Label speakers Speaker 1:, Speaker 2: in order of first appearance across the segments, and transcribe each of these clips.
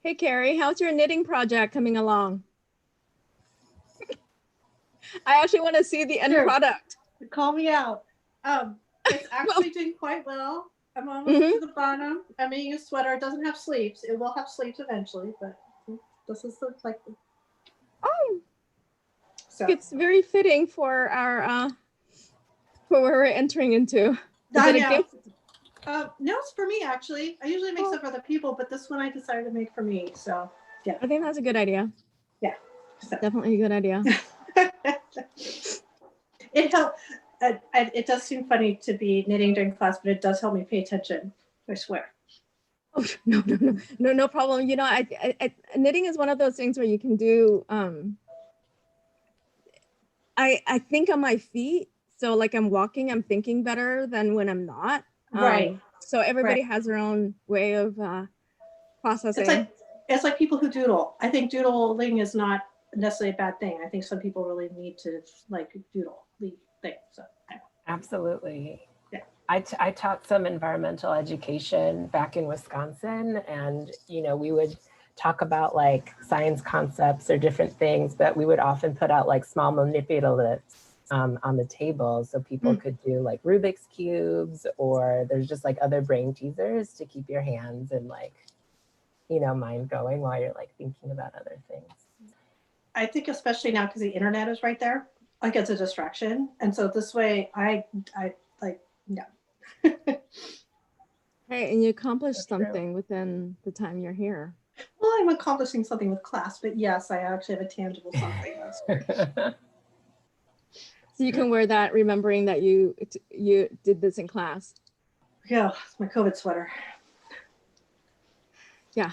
Speaker 1: Hey, Kerry, how's your knitting project coming along? I actually want to see the end product.
Speaker 2: Call me out. It's actually doing quite well. I'm almost to the bottom. I'm making a sweater. It doesn't have sleeves. It will have sleeves eventually, but this is like.
Speaker 1: Oh, so it's very fitting for our for where we're entering into.
Speaker 2: I know. No, it's for me actually. I usually make stuff for other people, but this one I decided to make for me. So yeah,
Speaker 1: I think that's a good idea.
Speaker 2: Yeah,
Speaker 1: so. Definitely a good idea.
Speaker 2: It helped. It does seem funny to be knitting during class, but it does help me pay attention. I swear.
Speaker 1: Oh no problem. You know, I knitting is one of those things where you can do. I think on my feet, so like I'm walking, I'm thinking better than when I'm not.
Speaker 2: Right.
Speaker 1: So everybody has their own way of processing.
Speaker 2: It's like people who doodle. I think doodling is not necessarily a bad thing. I think some people really need to like doodle things. So.
Speaker 3: Absolutely.
Speaker 2: Yeah.
Speaker 3: I taught some environmental education back in Wisconsin, and you know, we would talk about like science concepts or different things, but we would often put out like small manipulatives on the table so people could do like Rubik's cubes, or there's just like other brain teasers to keep your hands and like, you know, mind going while you're like thinking about other things.
Speaker 2: I think especially now because the internet is right there, like it's a distraction. And so this way I like, no.
Speaker 1: Hey, and you accomplished something within the time you're here.
Speaker 2: Well, I'm accomplishing something with class, but yes, I actually have a tangible something.
Speaker 1: So you can wear that, remembering that you did this in class.
Speaker 2: Yeah, it's my COVID sweater.
Speaker 1: Yeah.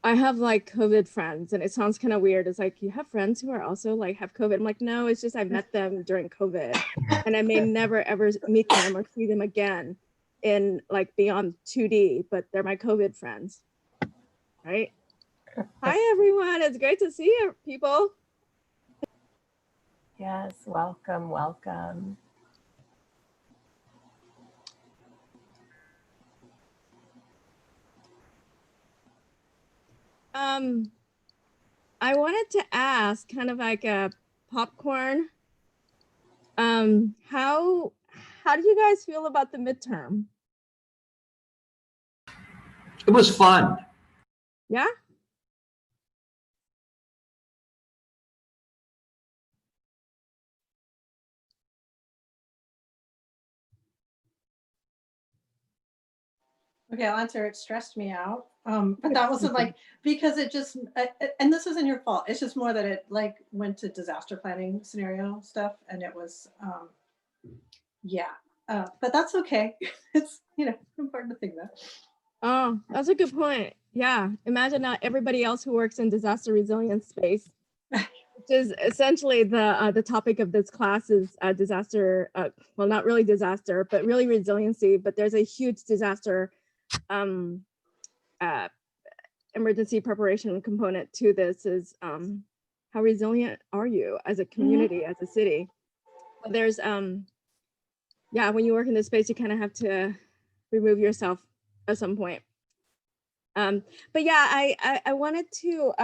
Speaker 1: I have like COVID friends, and it sounds kind of weird. It's like, you have friends who are also like have COVID. I'm like, no, it's just I met them during COVID and I may never ever meet them or see them again in like beyond 2D, but they're my COVID friends. Right? Hi, everyone. It's great to see you, people.
Speaker 3: Yes, welcome, welcome.
Speaker 1: I wanted to ask, kind of like a popcorn, how do you guys feel about the midterm?
Speaker 4: It was fun.
Speaker 1: Yeah?
Speaker 2: Okay, I'll answer. It stressed me out. But that wasn't like, because it just, and this isn't your fault. It's just more that it like went to disaster planning scenario stuff. And it was, yeah, but that's okay. It's, you know, important to think that.
Speaker 1: Oh, that's a good point. Yeah. Imagine not everybody else who works in disaster resilience space, which is essentially the topic of this class is disaster. Well, not really disaster, but really resiliency. But there's a huge disaster emergency preparation component to this is how resilient are you as a community, as a city? But there's yeah, when you work in this space, you kind of have to remove yourself at some point. But yeah, I wanted to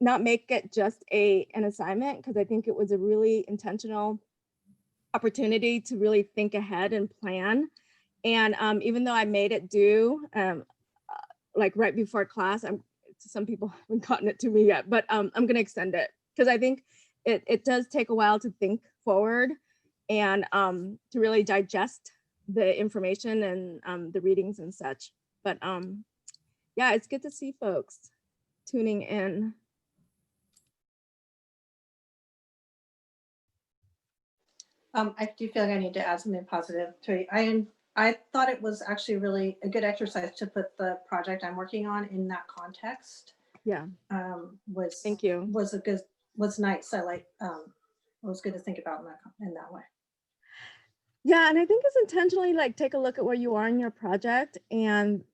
Speaker 1: not make it just an assignment, because I think it was a really intentional opportunity to really think ahead and plan. And even though I made it due like right before class, some people haven't gotten it to me yet, but I'm gonna extend it because I think it does take a while to think forward and to really digest the information and the readings and such. But yeah, it's good to see folks tuning in.
Speaker 2: I do feel like I need to add something positive to it. I thought it was actually really a good exercise to put the project I'm working on in that context.
Speaker 1: Yeah.
Speaker 2: Thank you. Was nice. I like it was good to think about in that way.
Speaker 1: Yeah, and I think it's intentionally like take a look at where you are in your project, and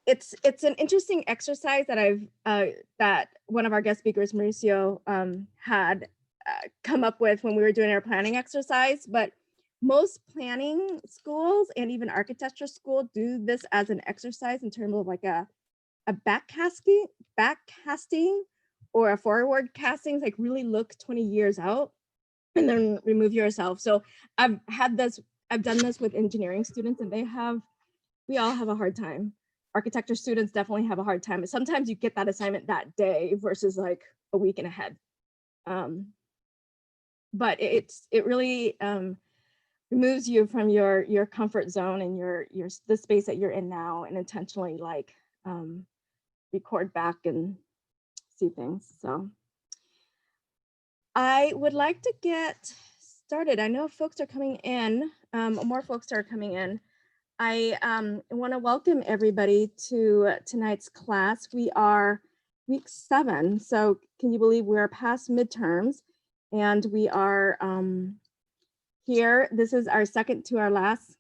Speaker 1: it's an interesting exercise that that one of our guest speakers, Mauricio, had come up with when we were doing our planning exercise. But most planning schools and even architecture school do this as an exercise in terms of like a a backcasting or a forward casting, like really look 20 years out and then remove yourself. So I've done this with engineering students, and we all have a hard time. Architecture students definitely have a hard time. Sometimes you get that assignment that day versus like a week and ahead. But it really removes you from your comfort zone and the space that you're in now, and intentionally like record back and see things. So I would like to get started. I know folks are coming in, more folks are coming in. I want to welcome everybody to tonight's class. We are week 7, so can you believe we're past midterms, and we are here. This is our second to our last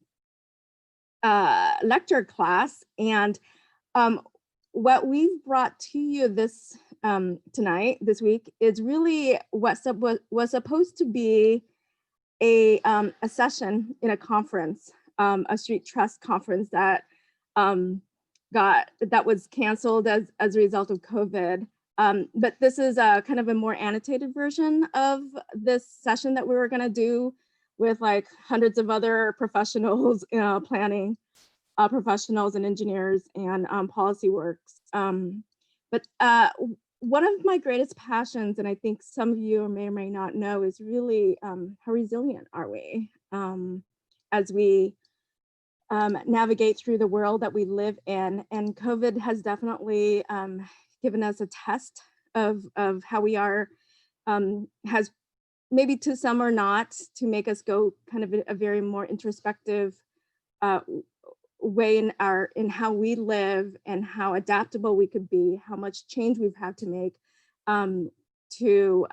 Speaker 1: lecture class, and what we've brought to you this this week is really what was supposed to be a session in a conference, a street trust conference that was canceled as a result of COVID. But this is a kind of a more annotated version of this session that we were going to do with like hundreds of other professionals, planning professionals and engineers and policy works. But one of my greatest passions, and I think some of you may or may not know, is really how resilient are we as we navigate through the world that we live in. And COVID has definitely given us a test of how we are, has maybe to some or not, to make us go kind of a very more introspective way in how we live and how adaptable we could be, how much change we've had to make to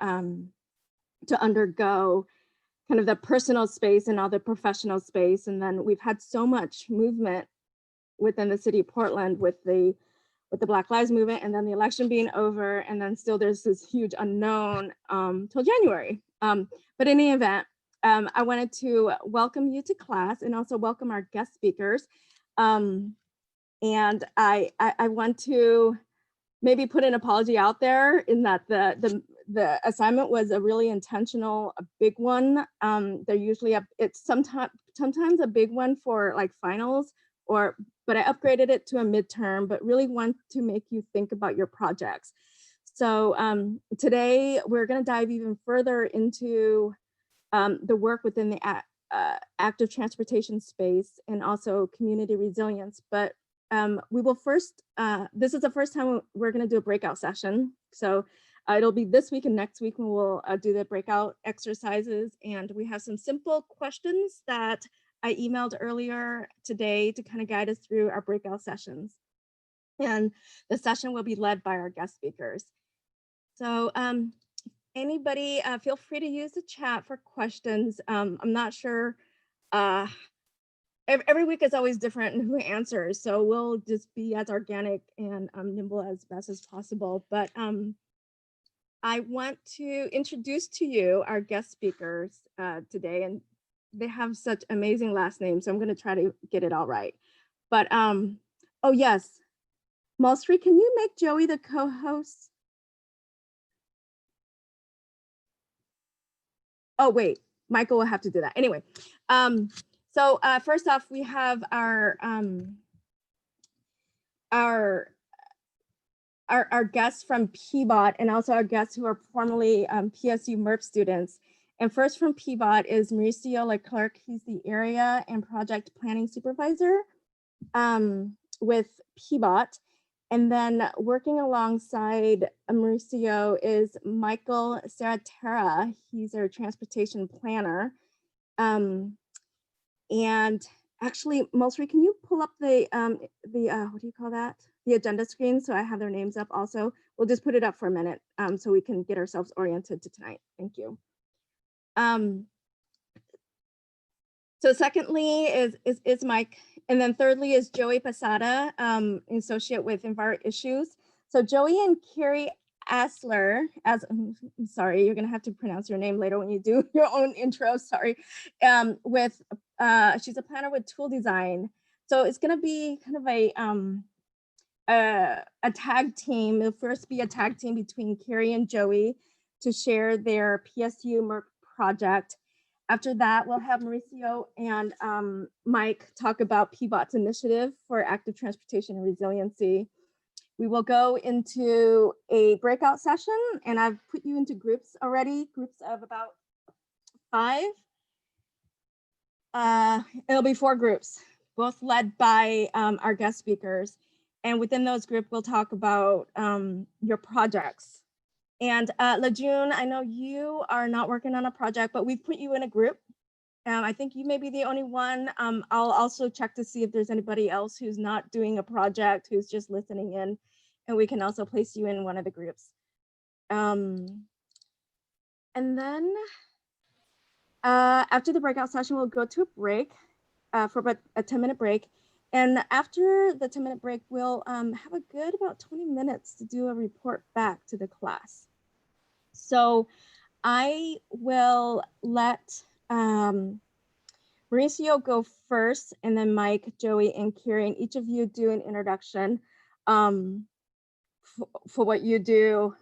Speaker 1: undergo kind of the personal space and all the professional space. And then we've had so much movement within the city of Portland with the Black Lives Movement, and then the election being over, and then still there's this huge unknown till January. But in any event, I wanted to welcome you to class and also welcome our guest speakers. And I want to maybe put an apology out there in that the assignment was a really intentional, a big one. They're usually it's sometimes a big one for like finals, but I upgraded it to a midterm, but really want to make you think about your projects. So today we're going to dive even further into the work within the active transportation space and also community resilience. But we will first, this is the first time we're going to do a breakout session. So it'll be this week and next week when we'll do the breakout exercises. And we have some simple questions that I emailed earlier today to kind of guide us through our breakout sessions. And the session will be led by our guest speakers. So anybody feel free to use the chat for questions. I'm not sure, every week is always different in who answers, so we'll just be as organic and nimble as best as possible. But I want to introduce to you our guest speakers today, and they have such amazing last names, so I'm going to try to get it all right. But oh yes, Mauricio, can you make Joey the co-host? Oh wait, Michael will have to do that. Anyway, so first off, we have our guests from PBOT, and also our guests who are formerly PSU MERP students. And first from PBOT is Mauricio Leclerc. He's the area and project planning supervisor with PBOT. And then working alongside Mauricio is Michael Serritella. He's our transportation planner. And actually, Mauricio, can you pull up the what do you call that? The agenda screen, so I have their names up also. We'll just put it up for a minute so we can get ourselves oriented to tonight. Thank you. So secondly is Mike. And then thirdly is Joey Posada, associate with Enviroissues. So Joey and Kerry Aszklar, I'm sorry, you're gonna have to pronounce your name later when you do your own intro, sorry. She's a planner with Toole design. So it's gonna be kind of a tag team. It'll first be a tag team between Kerry and Joey to share their PSU MERC project. After that, we'll have Mauricio and Mike talk about PBOT's initiative for active transportation and resiliency. We will go into a breakout session, and I've put you into groups already, groups of about 5. It'll be 4 groups, both led by our guest speakers. And within those groups, we'll talk about your projects. And Lejeune, I know you are not working on a project, but we've put you in a group. I think you may be the only one. I'll also check to see if there's anybody else who's not doing a project, who's just listening in, and we can also place you in one of the groups. And then after the breakout session, we'll go to a break for about a 10-minute break. And after the 10-minute break, we'll have a good about 20 minutes to do a report back to the class. So I will let Mauricio go first, and then Mike, Joey, and Kerry, and each of you do an introduction for what you do.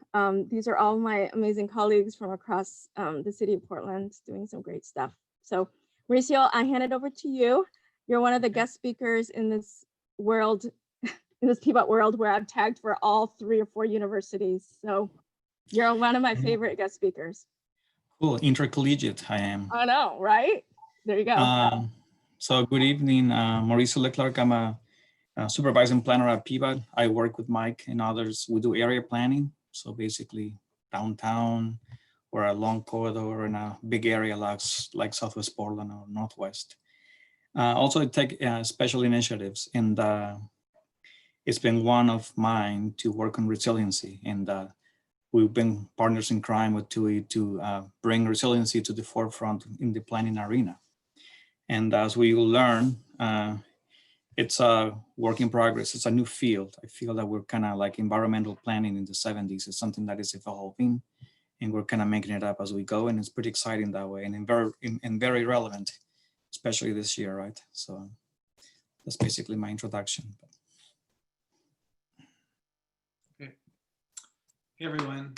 Speaker 1: These are all my amazing colleagues from across the city of Portland doing some great stuff. So Mauricio, I hand it over to you. You're one of the guest speakers in this world, in this PBOT world, where I've tagged for all 3 or 4 universities. So you're one of my favorite guest speakers.
Speaker 5: Cool, intercollegiate I am.
Speaker 1: I know, right? There you go.
Speaker 5: So good evening, Mauricio Leclerc. I'm a supervising planner at PBOT. I work with Mike and others. We do area planning. So basically downtown or a long corridor in a big area like Southwest Portland or Northwest. Also I take special initiatives, and it's been one of mine to work on resiliency. And we've been partners in crime with Toole to bring resiliency to the forefront in the planning arena. And as we will learn, it's a work in progress. It's a new field. I feel that we're kind of like environmental planning in the 70s. It's something that is evolving, and we're kind of making it up as we go. And it's pretty exciting that way, and very relevant, especially this year, right? So that's basically my introduction.
Speaker 6: Okay. Hey everyone,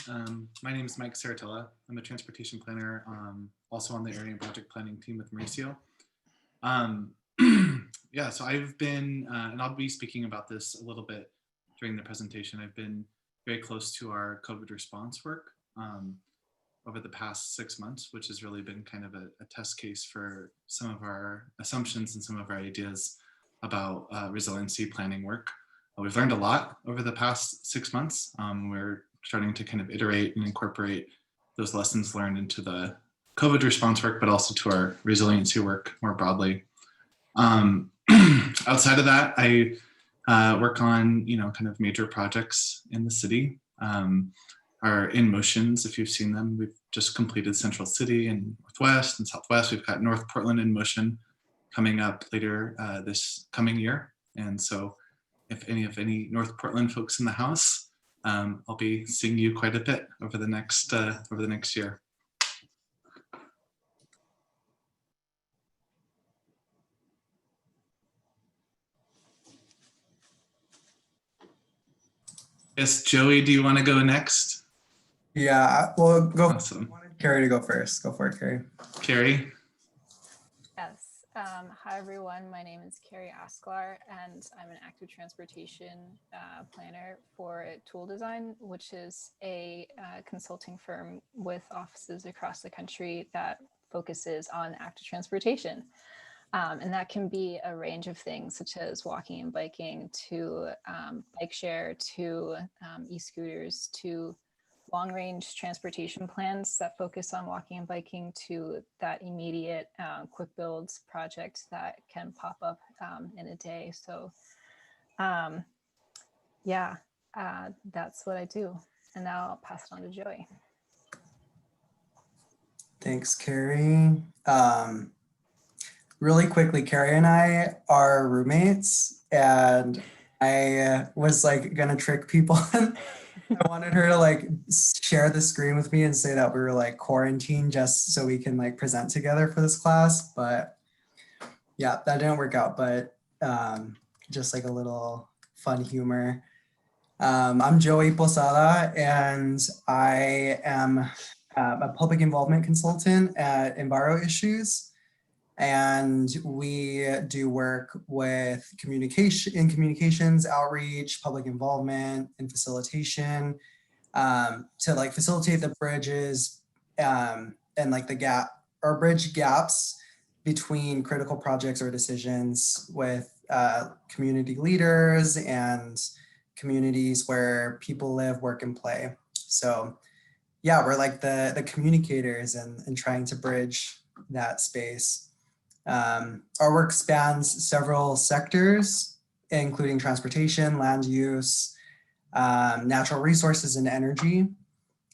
Speaker 6: my name is Mike Serritella. I'm a transportation planner, also on the area and project planning team with Mauricio. Yeah, so I've been, and I'll be speaking about this a little bit during the presentation. I've been very close to our COVID response work over the past 6 months, which has really been kind of a test case for some of our assumptions and some of our ideas about resiliency planning work. We've learned a lot over the past 6 months. We're starting to kind of iterate and incorporate those lessons learned into the COVID response work, but also to our resiliency work more broadly. Outside of that, I work on, kind of major projects in the city. Our In Motions, if you've seen them, we've just completed Central City and Northwest and Southwest. We've got North Portland in motion coming up later this coming year. And so if any North Portland folks in the house, I'll be seeing you quite a bit over the next year. Yes, Joey, do you want to go next?
Speaker 7: Yeah, well, go.
Speaker 6: Awesome.
Speaker 7: I wanted Kerry to go first. Go for it, Kerry.
Speaker 6: Kerry?
Speaker 8: Yes. Hi, everyone. My name is Kerry Aszklar, and I'm an active transportation planner for Toole Design, which is a consulting firm with offices across the country that focuses on active transportation. And that can be a range of things, such as walking and biking, to bike share, to e-scooters, to long-range transportation plans that focus on walking and biking, to that immediate quick builds project that can pop up in a day. So yeah, that's what I do. And now I'll pass it on to Joey.
Speaker 7: Thanks, Kerry. Really quickly, Kerry and I are roommates, and I was like gonna trick people. I wanted her to like share the screen with me and say that we were like quarantined just so we can like present together for this class. But yeah, that didn't work out, but just like a little fun humor. I'm Joey Posada, and I am a public involvement consultant at Enviroissues. And we do work with communications, outreach, public involvement, and facilitation to like facilitate the bridges and like bridge gaps between critical projects or decisions with community leaders and communities where people live, work, and play. So yeah, we're like the communicators and trying to bridge that space. Our work spans several sectors, including transportation, land use, natural resources, and energy.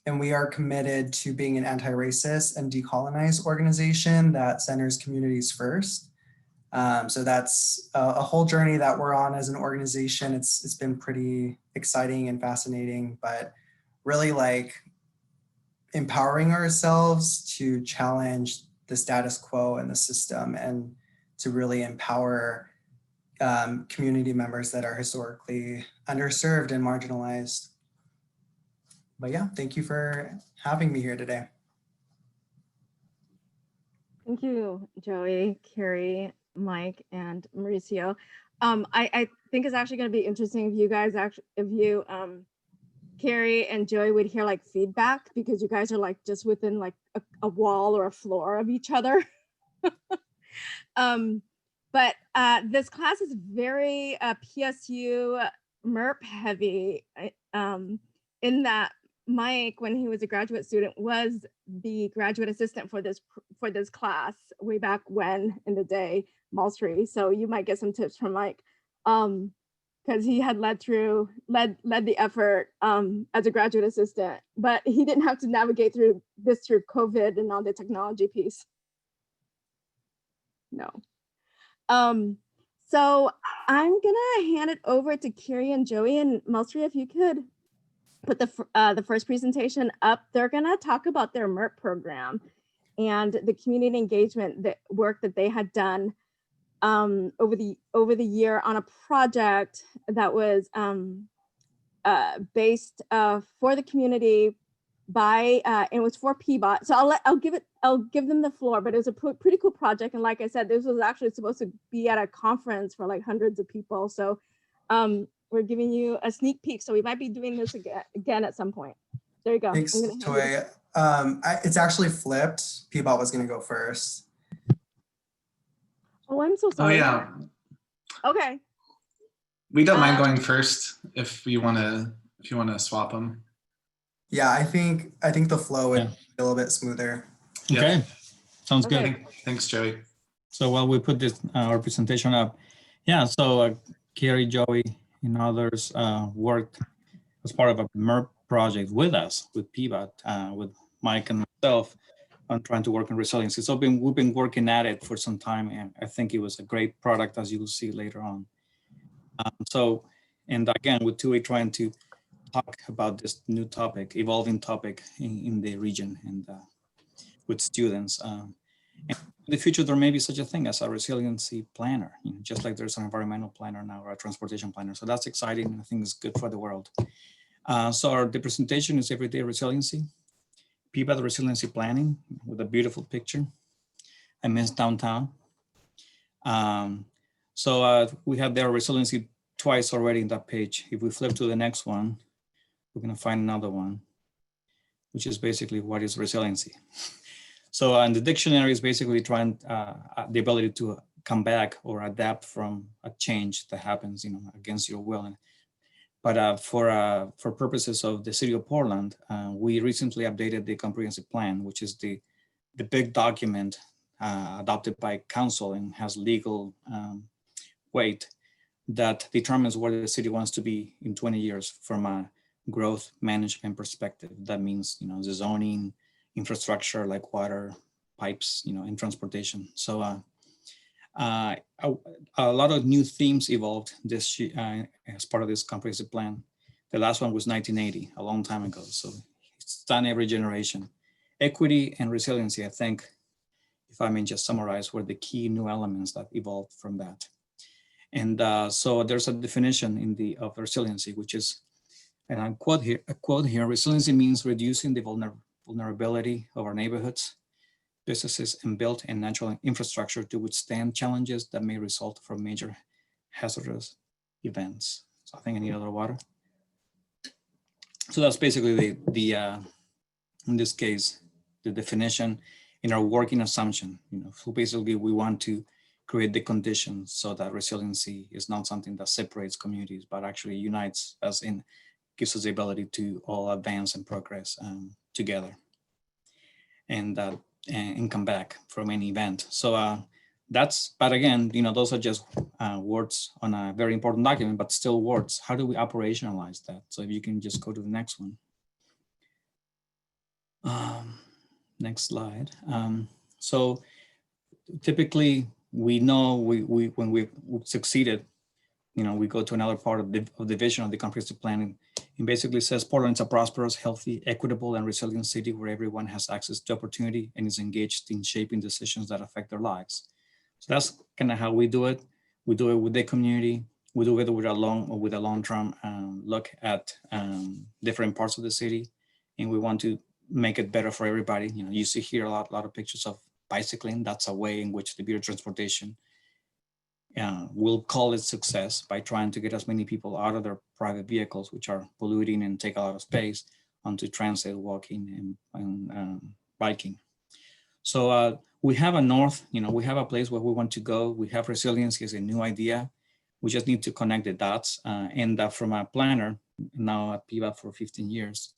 Speaker 7: And we are committed to being an anti-racist and decolonized organization that centers communities first. So that's a whole journey that we're on as an organization. It's been pretty exciting and fascinating, but really like empowering ourselves to challenge the status quo and the system and to really empower community members that are historically underserved and marginalized. But yeah, thank you for having me here today.
Speaker 1: Thank you, Joey, Kerry, Mike, and Mauricio. I think it's actually going to be interesting if you guys Kerry and Joey would hear like feedback, because you guys are like just within like a wall or a floor of each other. But this class is very PSU MERP heavy in that Mike, when he was a graduate student, was the graduate assistant for this class way back when in the day, Malsry. So you might get some tips from Mike, because he had led the effort as a graduate assistant, but he didn't have to navigate through COVID and all the technology piece. No. So I'm gonna hand it over to Kerry and Joey, and Malsry, if you could put the first presentation up. They're gonna talk about their MERP program and the community engagement work that they had done over the year on a project that was based for the community by it was for PBOT. So I'll give them the floor, but it was a pretty cool project. And like I said, this was actually supposed to be at a conference for like hundreds of people. So we're giving you a sneak peek. So we might be doing this again at some point. There you go.
Speaker 7: Thanks, Toy. It's actually flipped. PBOT was going to go first.
Speaker 1: Oh, I'm so
Speaker 6: Oh
Speaker 1: sorry.
Speaker 6: yeah,
Speaker 1: Okay.
Speaker 6: we don't mind going first if you want to swap them.
Speaker 7: Yeah, I think the flow would be a little bit smoother.
Speaker 6: Yep.
Speaker 5: Okay, sounds
Speaker 1: Okay.
Speaker 5: good.
Speaker 6: Thanks, Joey.
Speaker 5: So while we put this our presentation up, yeah. So Kerry, Joey, and others worked as part of a MERP project with us, with PBOT, with Mike and myself, on trying to work on resiliency. So we've been working at it for some time, and I think it was a great product, as you will see later on. And again, with Toole trying to talk about this new topic, evolving topic in the region and with students. And in the future, there may be such a thing as a resiliency planner, just like there's an environmental planner now or a transportation planner. So that's exciting, and I think it's good for the world. So the presentation is Everyday Resiliency, PBOT Resiliency Planning, with a beautiful picture. I miss downtown. So we have their resiliency twice already in that page. If we flip to the next one, we're going to find another one, which is basically what is resiliency. So in the dictionary is basically trying the ability to come back or adapt from a change that happens, against your will. But for purposes of the city of Portland, we recently updated the comprehensive plan, which is the big document adopted by council and has legal weight that determines where the city wants to be in 20 years from a growth management perspective. That means, the zoning, infrastructure like water, pipes, and transportation. So a lot of new themes evolved this as part of this comprehensive plan. The last one was 1980, a long time ago. So it's done every generation. Equity and resiliency, I think, if I may just summarize, were the key new elements that evolved from that. And so there's a definition of resiliency, which is and I quote here, resiliency means reducing the vulnerability of our neighborhoods, businesses, and built and natural infrastructure to withstand challenges that may result from major hazardous events. So I think I need a little water. So that's basically in this case, the definition in our working assumption. So basically we want to create the conditions so that resiliency is not something that separates communities, but actually unites us and gives us the ability to all advance and progress together and come back from any event. So but again, those are just words on a very important document, but still words. How do we operationalize that? So if you can just go to the next one. Next slide. So typically we know when we've succeeded, we go to another part of the vision of the comprehensive planning. It basically says Portland's a prosperous, healthy, equitable, and resilient city where everyone has access to opportunity and is engaged in shaping decisions that affect their lives. So that's kind of how we do it. We do it with the community. We do it with a long-term look at different parts of the city, and we want to make it better for everybody. You see here a lot of pictures of bicycling. That's a way in which the Bureau of Transportation will call it success by trying to get as many people out of their private vehicles, which are polluting and take a lot of space, onto transit, walking, and biking. So we have a north, we have a place where we want to go. We have resiliency as a new idea. We just need to connect the dots. And from a planner, now at PBAT for 15 years,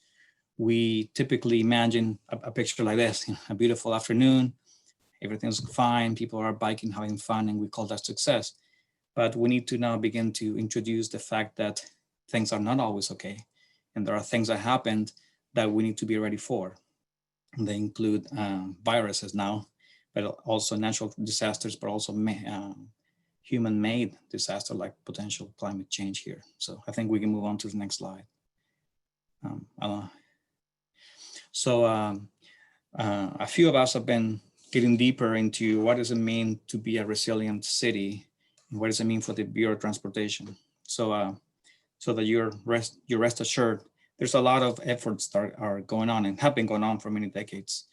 Speaker 5: we typically imagine a picture like this, a beautiful afternoon, everything's fine, people are biking, having fun, and we call that success. But we need to now begin to introduce the fact that things are not always okay. And there are things that happened that we need to be ready for. They include viruses now, but also natural disasters, but also human-made disaster like potential climate change here. So I think we can move on to the next slide. A few of us have been getting deeper into what does it mean to be a resilient city, and what does it mean for the Bureau of Transportation. So that you're rest assured, there's a lot of efforts that are going on and have been going on for many decades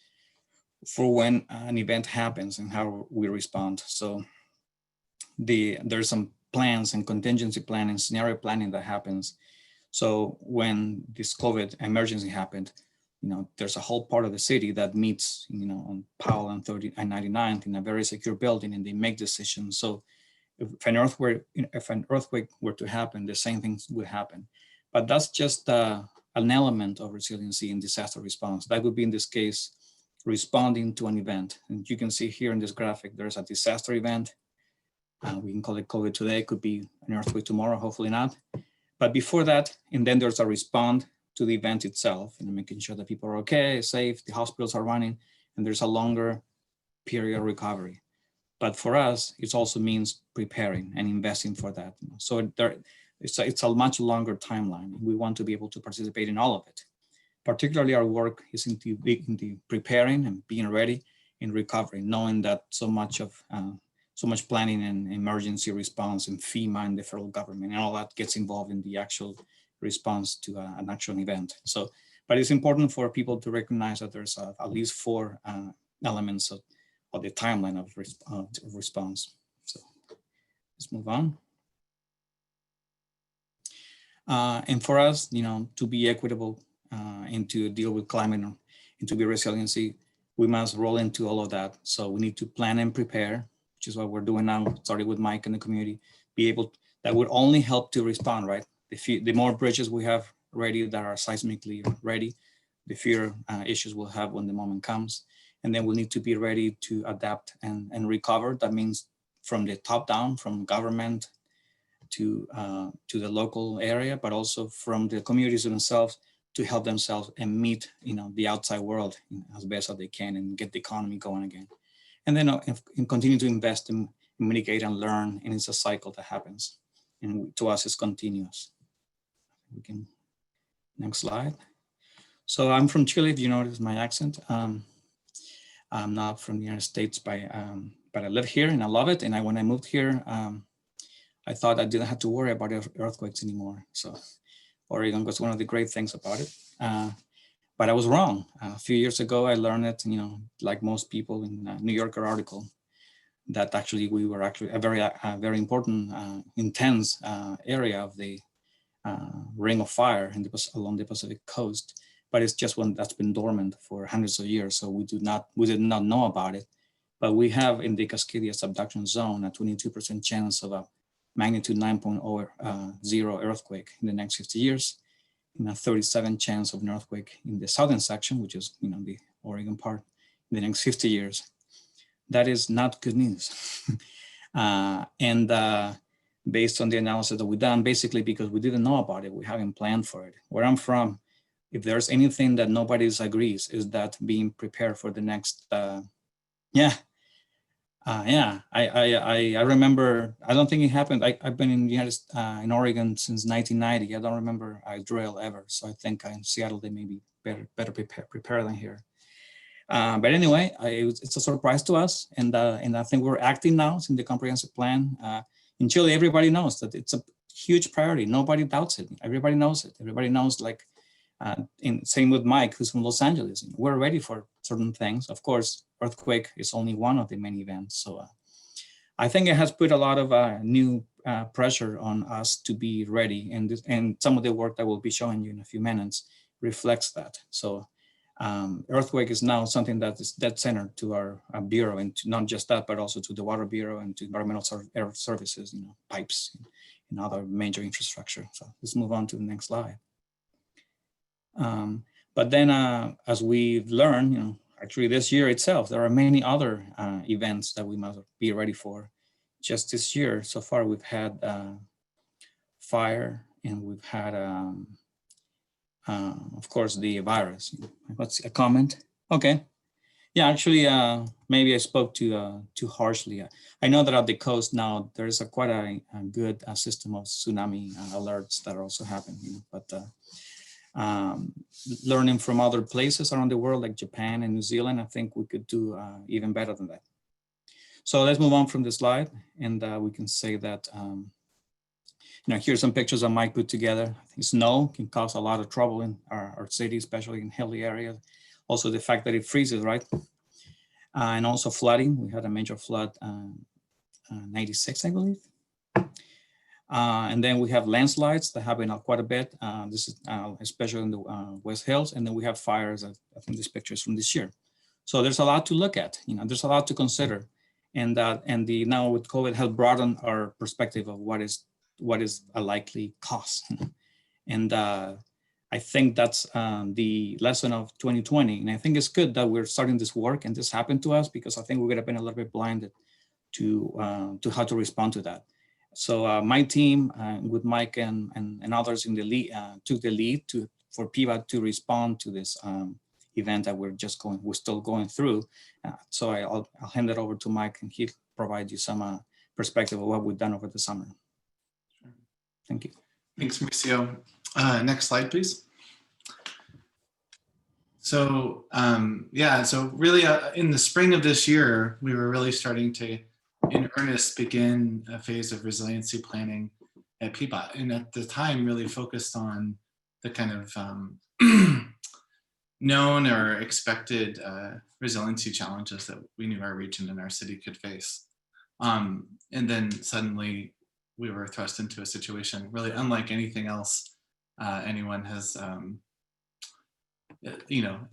Speaker 5: for when an event happens and how we respond. So there's some plans and contingency planning, scenario planning that happens. So when this COVID emergency happened, there's a whole part of the city that meets, on Powell and 99th in a very secure building, and they make decisions. So if an earthquake were to happen, the same things would happen. But that's just an element of resiliency in disaster response. That would be, in this case, responding to an event. And you can see here in this graphic, there's a disaster event. We can call it COVID today. It could be an earthquake tomorrow, hopefully not. But before that, and then there's a respond to the event itself, and making sure that people are okay, safe, the hospitals are running, and there's a longer period of recovery. But for us, it also means preparing and investing for that. So it's a much longer timeline. We want to be able to participate in all of it. Particularly our work is into preparing and being ready in recovery, knowing that so much planning and emergency response and FEMA and the federal government and all that gets involved in the actual response to an actual event. So, but it's important for people to recognize that there's at least 4 elements of the timeline of response. So let's move on. And for us, to be equitable and to deal with climate and to be resiliency, we must roll into all of that. So we need to plan and prepare, which is what we're doing now, starting with Mike and the community, that would only help to respond, right? The more bridges we have ready that are seismically ready, the fewer issues we'll have when the moment comes. And then we'll need to be ready to adapt and recover. That means from the top down, from government to the local area, but also from the communities themselves to help themselves and meet the outside world as best as they can and get the economy going again. And then and continue to invest and mitigate and learn, and it's a cycle that happens. And to us, it's continuous. We can, next slide. So I'm from Chile, if you notice my accent. I'm not from the United States, but I live here and I love it. And when I moved here, I thought I didn't have to worry about earthquakes anymore. So Oregon was one of the great things about it. But I was wrong. A few years ago, I learned it, like most people in a New Yorker article, that actually we were actually a very important, intense area of the ring of fire along the Pacific coast. But it's just one that's been dormant for hundreds of years. So we did not know about it. But we have in the Cascadia subduction zone a 22% chance of a magnitude 9.0 earthquake in the next 50 years, and a 37% chance of an earthquake in the southern section, which is the Oregon part, in the next 50 years. That is not good news. Based on the analysis that we've done, basically because we didn't know about it, we haven't planned for it. Where I'm from, if there's anything that nobody agrees, is that being prepared for the next, I remember, I don't think it happened. I've been in Oregon since 1990. I don't remember a drill ever. So I think in Seattle, they may be better prepared than here. But anyway, it's a surprise to us. And I think we're acting now in the comprehensive plan. In Chile, everybody knows that it's a huge priority. Nobody doubts it. Everybody knows it. Everybody knows, same with Mike, who's from Los Angeles. We're ready for certain things. Of course, earthquake is only one of the many events. So I think it has put a lot of new pressure on us to be ready. And some of the work that we'll be showing you in a few minutes reflects that. So earthquake is now something that is dead center to our bureau, and not just that, but also to the Water Bureau and to environmental services, pipes and other major infrastructure. So let's move on to the next slide. But then as we've learned, actually this year itself, there are many other events that we must be ready for. Just this year, so far, we've had fire, and we've had, of course, the virus. What's a comment? Okay. Yeah, actually, maybe I spoke too harshly. I know that at the coast now, there is quite a good system of tsunami alerts that are also happening, but learning from other places around the world, like Japan and New Zealand, I think we could do even better than that. So let's move on from the slide, and we can say that, here's some pictures that Mike put together. I think snow can cause a lot of trouble in our city, especially in hilly areas. Also the fact that it freezes, right? And also flooding. We had a major flood, 96, I believe. And then we have landslides that happen quite a bit. This is especially in the West Hills. And then we have fires. I think this picture is from this year. So there's a lot to look at. There's a lot to consider. And now with COVID has broadened our perspective of what is a likely cost. And I think that's the lesson of 2020. And I think it's good that we're starting this work and this happened to us, because I think we would have been a little bit blinded to how to respond to that. So my team with Mike and others in the lead took the lead for PVAD to respond to this event that we're still going through. So I'll hand it over to Mike, and he'll provide you some perspective of what we've done over the summer. Thank you.
Speaker 6: Thanks, Mauricio. Next slide, please. So so really in the spring of this year, we were really starting to, in earnest, begin a phase of resiliency planning at PBOT. And at the time, really focused on the kind of known or expected resiliency challenges that we knew our region and our city could face. And then suddenly we were thrust into a situation really unlike anything else anyone has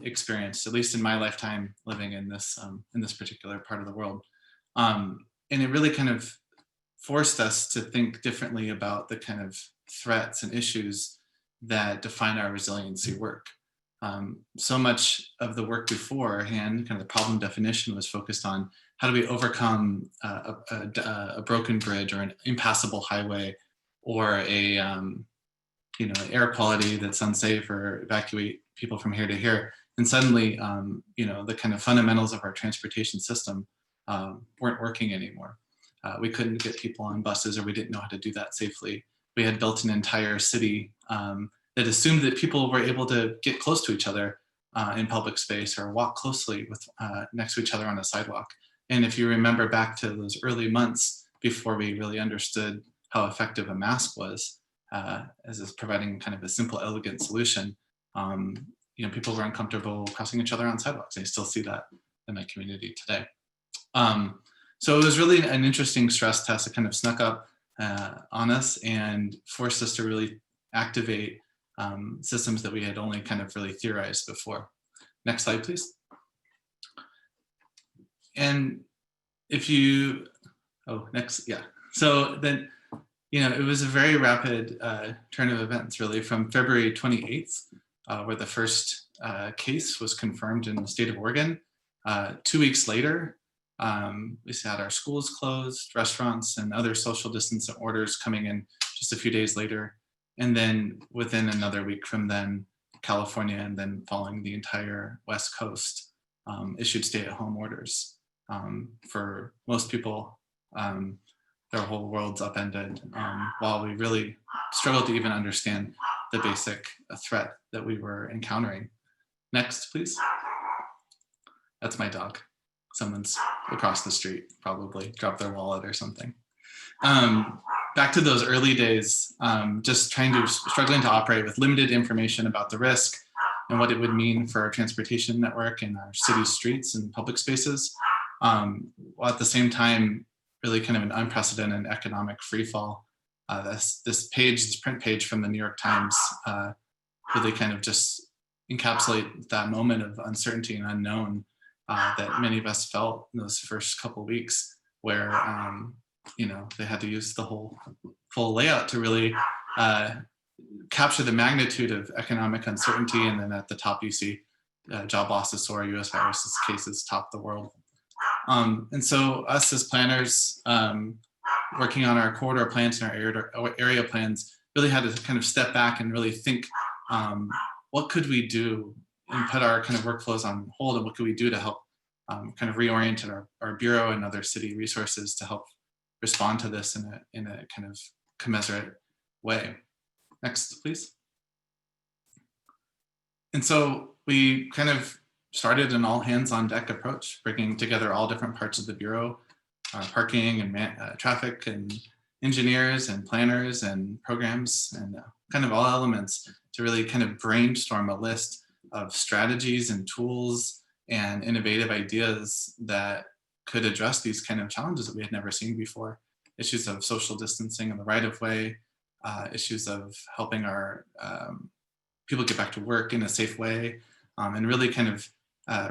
Speaker 6: experienced, at least in my lifetime living in this particular part of the world. And it really kind of forced us to think differently about the kind of threats and issues that define our resiliency work. So much of the work beforehand, kind of the problem definition, was focused on how do we overcome a broken bridge or an impassable highway, or a air quality that's unsafe, or evacuate people from here to here. And suddenly, the kind of fundamentals of our transportation system weren't working anymore. We couldn't get people on buses, or we didn't know how to do that safely. We had built an entire city that assumed that people were able to get close to each other in public space, or walk closely next to each other on a sidewalk. And if you remember back to those early months before we really understood how effective a mask was, as providing kind of a simple, elegant solution, people were uncomfortable crossing each other on sidewalks. I still see that in my community today. So it was really an interesting stress test. It kind of snuck up on us and forced us to really activate systems that we had only kind of really theorized before. Next slide, please. And if you, next, yeah. So then, it was a very rapid turn of events, really, from February 28th, where the first case was confirmed in the state of Oregon. 2 weeks later, we had our schools closed, restaurants and other social distancing orders coming in just a few days later. And then within another week from then, California, and then following the entire West Coast, issued stay-at-home orders. For most people, their whole world's upended, while we really struggled to even understand the basic threat that we were encountering. Next, please. That's my dog. Someone's across the street, probably dropped their wallet or something. Back to those early days, just struggling to operate with limited information about the risk and what it would mean for our transportation network and our city streets and public spaces. While at the same time, really kind of an unprecedented economic freefall. This print page from the New York Times really kind of just encapsulate that moment of uncertainty and unknown that many of us felt in those first couple of weeks, where they had to use the whole full layout to really capture the magnitude of economic uncertainty. And then at the top, you see job losses soar, US viruses cases top the world. And so us as planners, working on our corridor plans and our area plans, really had to kind of step back and really think, what could we do, and put our kind of workflows on hold, and what could we do to help kind of reorient our bureau and other city resources to help respond to this in a kind of commensurate way. Next, please. And so we kind of started an all hands on deck approach, bringing together all different parts of the bureau, parking and traffic and engineers and planners and programs and kind of all elements to really kind of brainstorm a list of strategies and tools and innovative ideas that could address these kind of challenges that we had never seen before. Issues of social distancing in the right of way, issues of helping our people get back to work in a safe way, and really kind of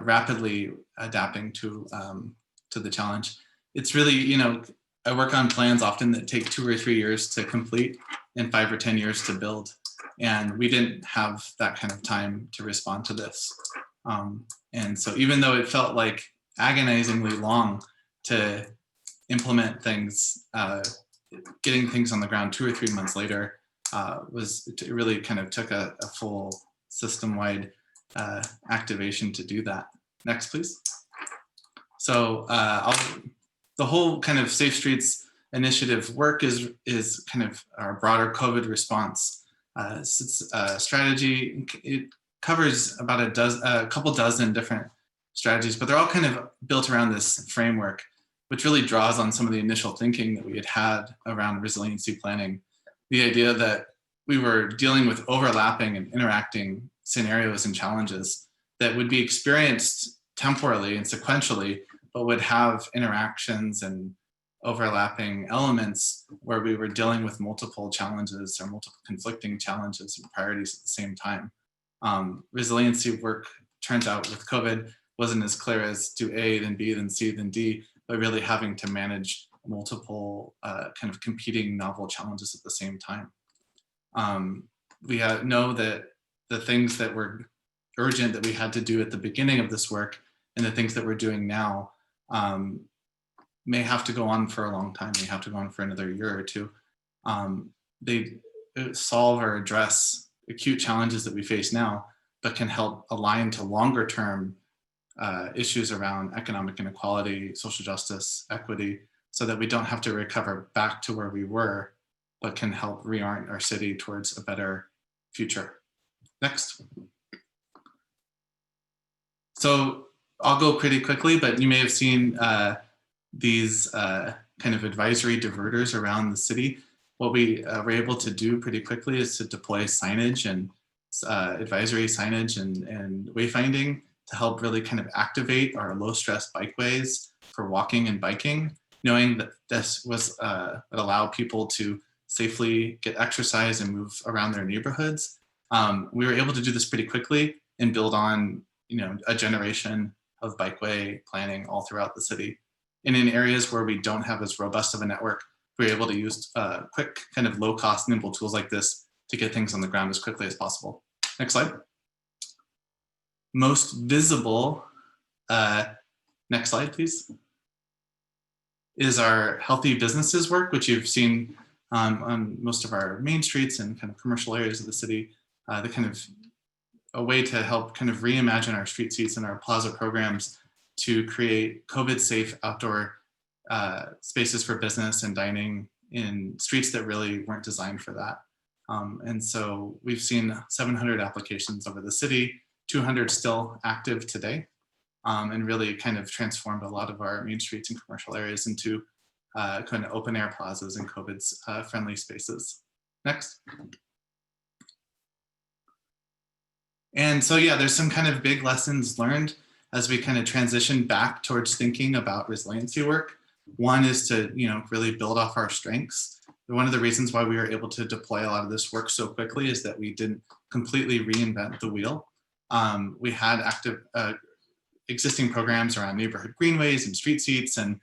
Speaker 6: rapidly adapting to the challenge. It's really, I work on plans often that take 2 or 3 years to complete and 5 or 10 years to build. And we didn't have that kind of time to respond to this. And so even though it felt like agonizingly long to implement things, getting things on the ground 2 or 3 months later it really kind of took a full system-wide activation to do that. Next, please. So the whole kind of Safe Streets initiative work is kind of our broader COVID response strategy. It covers about a couple dozen different strategies, but they're all kind of built around this framework, which really draws on some of the initial thinking that we had around resiliency planning. The idea that we were dealing with overlapping and interacting scenarios and challenges that would be experienced temporally and sequentially, but would have interactions and overlapping elements where we were dealing with multiple challenges or multiple conflicting challenges and priorities at the same time. Resiliency work, turns out with COVID, wasn't as clear as do A, then B, then C, then D, but really having to manage multiple kind of competing novel challenges at the same time. We know that the things that were urgent that we had to do at the beginning of this work and the things that we're doing now may have to go on for a long time. May have to go on for another year or two. They solve or address acute challenges that we face now, but can help align to longer term issues around economic inequality, social justice, equity, so that we don't have to recover back to where we were, but can help reorient our city towards a better future. Next. So I'll go pretty quickly, but you may have seen these kind of advisory diverters around the city. what we were able to do pretty quickly is to deploy signage and advisory signage and wayfinding to help really kind of activate our low stress bikeways for walking and biking, knowing that this was would allow people to safely get exercise and move around their neighborhoods. We were able to do this pretty quickly and build on, a generation of bikeway planning all throughout the city. And in areas where we don't have as robust of a network, we're able to use quick, kind of low cost, nimble tools like this to get things on the ground as quickly as possible. Next slide. Most visible, next slide, please, is our healthy businesses work, which you've seen on most of our main streets and kind of commercial areas of the city. The kind of a way to help kind of reimagine our street seats and our plaza programs to create COVID-safe outdoor spaces for business and dining in streets that really weren't designed for that. And so we've seen 700 applications over the city, 200 still active today, and really kind of transformed a lot of our main streets and commercial areas into kind of open air plazas and COVID friendly spaces. Next. And so, yeah, there's some kind of big lessons learned as we kind of transition back towards thinking about resiliency work. One is to, really build off our strengths. One of the reasons why we were able to deploy a lot of this work so quickly is that we didn't completely reinvent the wheel. We had active existing programs around neighborhood greenways and street seats and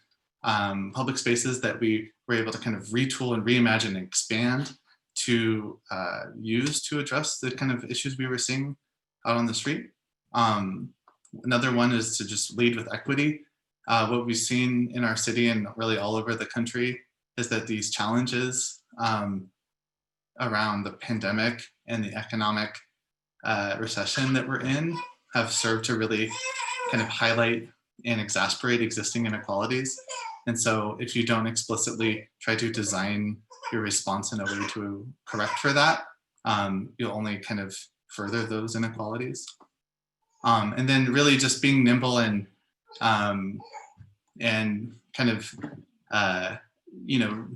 Speaker 6: public spaces that we were able to kind of retool and reimagine and expand to use to address the kind of issues we were seeing out on the street. Another one is to just lead with equity. What we've seen in our city and really all over the country is that these challenges around the pandemic and the economic recession that we're in have served to really kind of highlight and exasperate existing inequalities. And so if you don't explicitly try to design your response in a way to correct for that, you'll only kind of further those inequalities. And then really just being nimble and kind of,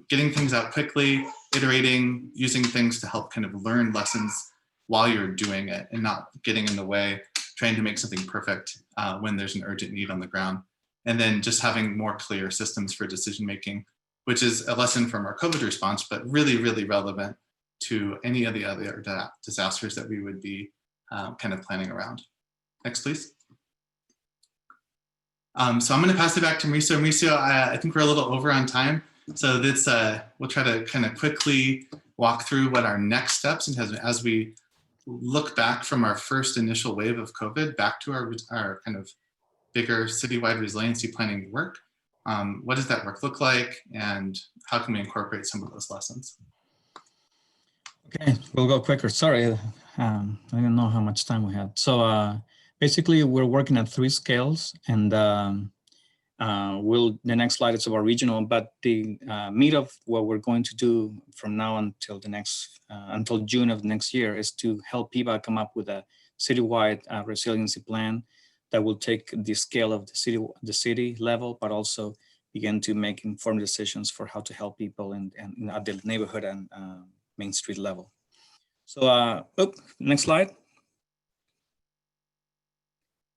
Speaker 6: getting things out quickly, iterating, using things to help kind of learn lessons while you're doing it and not getting in the way, trying to make something perfect when there's an urgent need on the ground. And then just having more clear systems for decision-making, which is a lesson from our COVID response, but really, really relevant to any of the other disasters that we would be kind of planning around. Next, please. So I'm going to pass it back to Mauricio. Mauricio, I think we're a little over on time. So this, we'll try to kind of quickly walk through what our next steps and as we look back from our first initial wave of COVID back to our kind of bigger citywide resiliency planning work. What does that work look like and how can we incorporate some of those lessons?
Speaker 5: Okay, we'll go quicker. Sorry, I didn't know how much time we had. So basically, we're working at 3 scales, and the next slide is about regional. But the meat of what we're going to do from now until the next until June of next year is to help PBA come up with a citywide resiliency plan that will take the scale of the city level, but also begin to make informed decisions for how to help people at the neighborhood and Main Street level. So, next slide.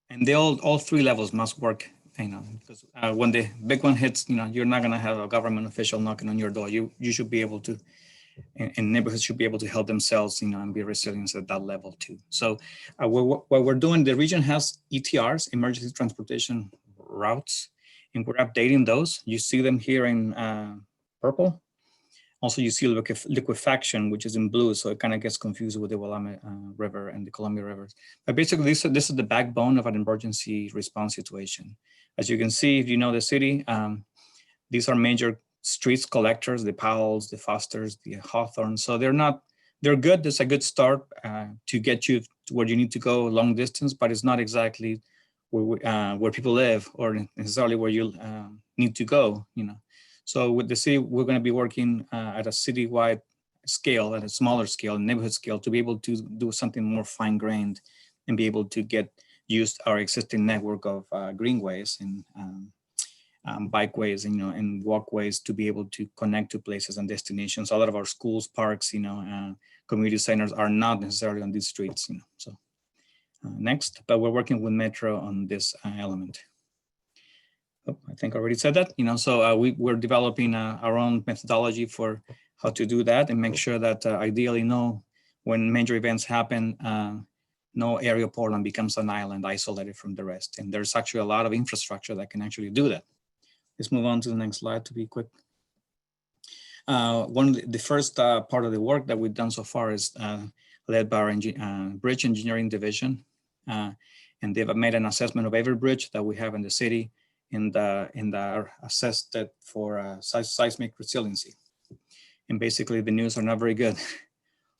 Speaker 5: And all 3 levels must work, because when the big one hits, you're not gonna have a government official knocking on your door. You should be able to, and neighborhoods should be able to help themselves, and be resilient at that level too. So what we're doing, the region has ETRs, emergency transportation routes, and we're updating those. You see them here in purple. Also, you see liquefaction, which is in blue, so it kind of gets confused with the Willamette River and the Columbia rivers. But basically, this is the backbone of an emergency response situation. As you can see, if you know the city, these are major streets collectors, the Powells, the Fosters, the Hawthorne. So they're good. It's a good start to get you to where you need to go long distance, but it's not exactly where people live or necessarily where you need to go, So with the city, we're going to be working at a citywide scale, at a smaller scale, neighborhood scale, to be able to do something more fine-grained and be able to get used our existing network of greenways and bikeways, and walkways to be able to connect to places and destinations. A lot of our schools, parks, community centers are not necessarily on these streets, so next, but we're working with Metro on this element. Oh, I think I already said that, so we're developing our own methodology for how to do that and make sure that ideally when major events happen, no area of Portland becomes an island isolated from the rest. And there's actually a lot of infrastructure that can actually do that. Let's move on to the next slide to be quick. The first part of the work that we've done so far is led by our bridge engineering division. And they've made an assessment of every bridge that we have in the city and are assessed it for seismic resiliency. And basically the news are not very good.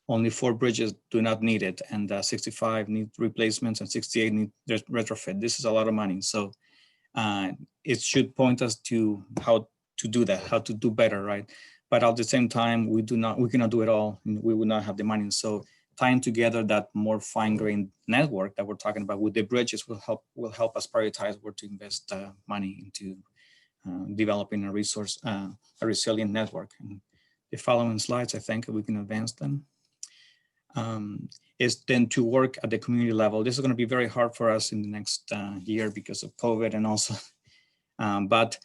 Speaker 5: Only 4 bridges do not need it, and 65 need replacements and 68 need retrofit. This is a lot of money. So it should point us to how to do that, how to do better, right? But at the same time, we cannot do it all. We would not have the money. So tying together that more fine-grained network that we're talking about with the bridges will help us prioritize where to invest money into developing a resilient network. And the following slides, I think we can advance them. Is then to work at the community level. This is going to be very hard for us in the next year because of COVID and also, but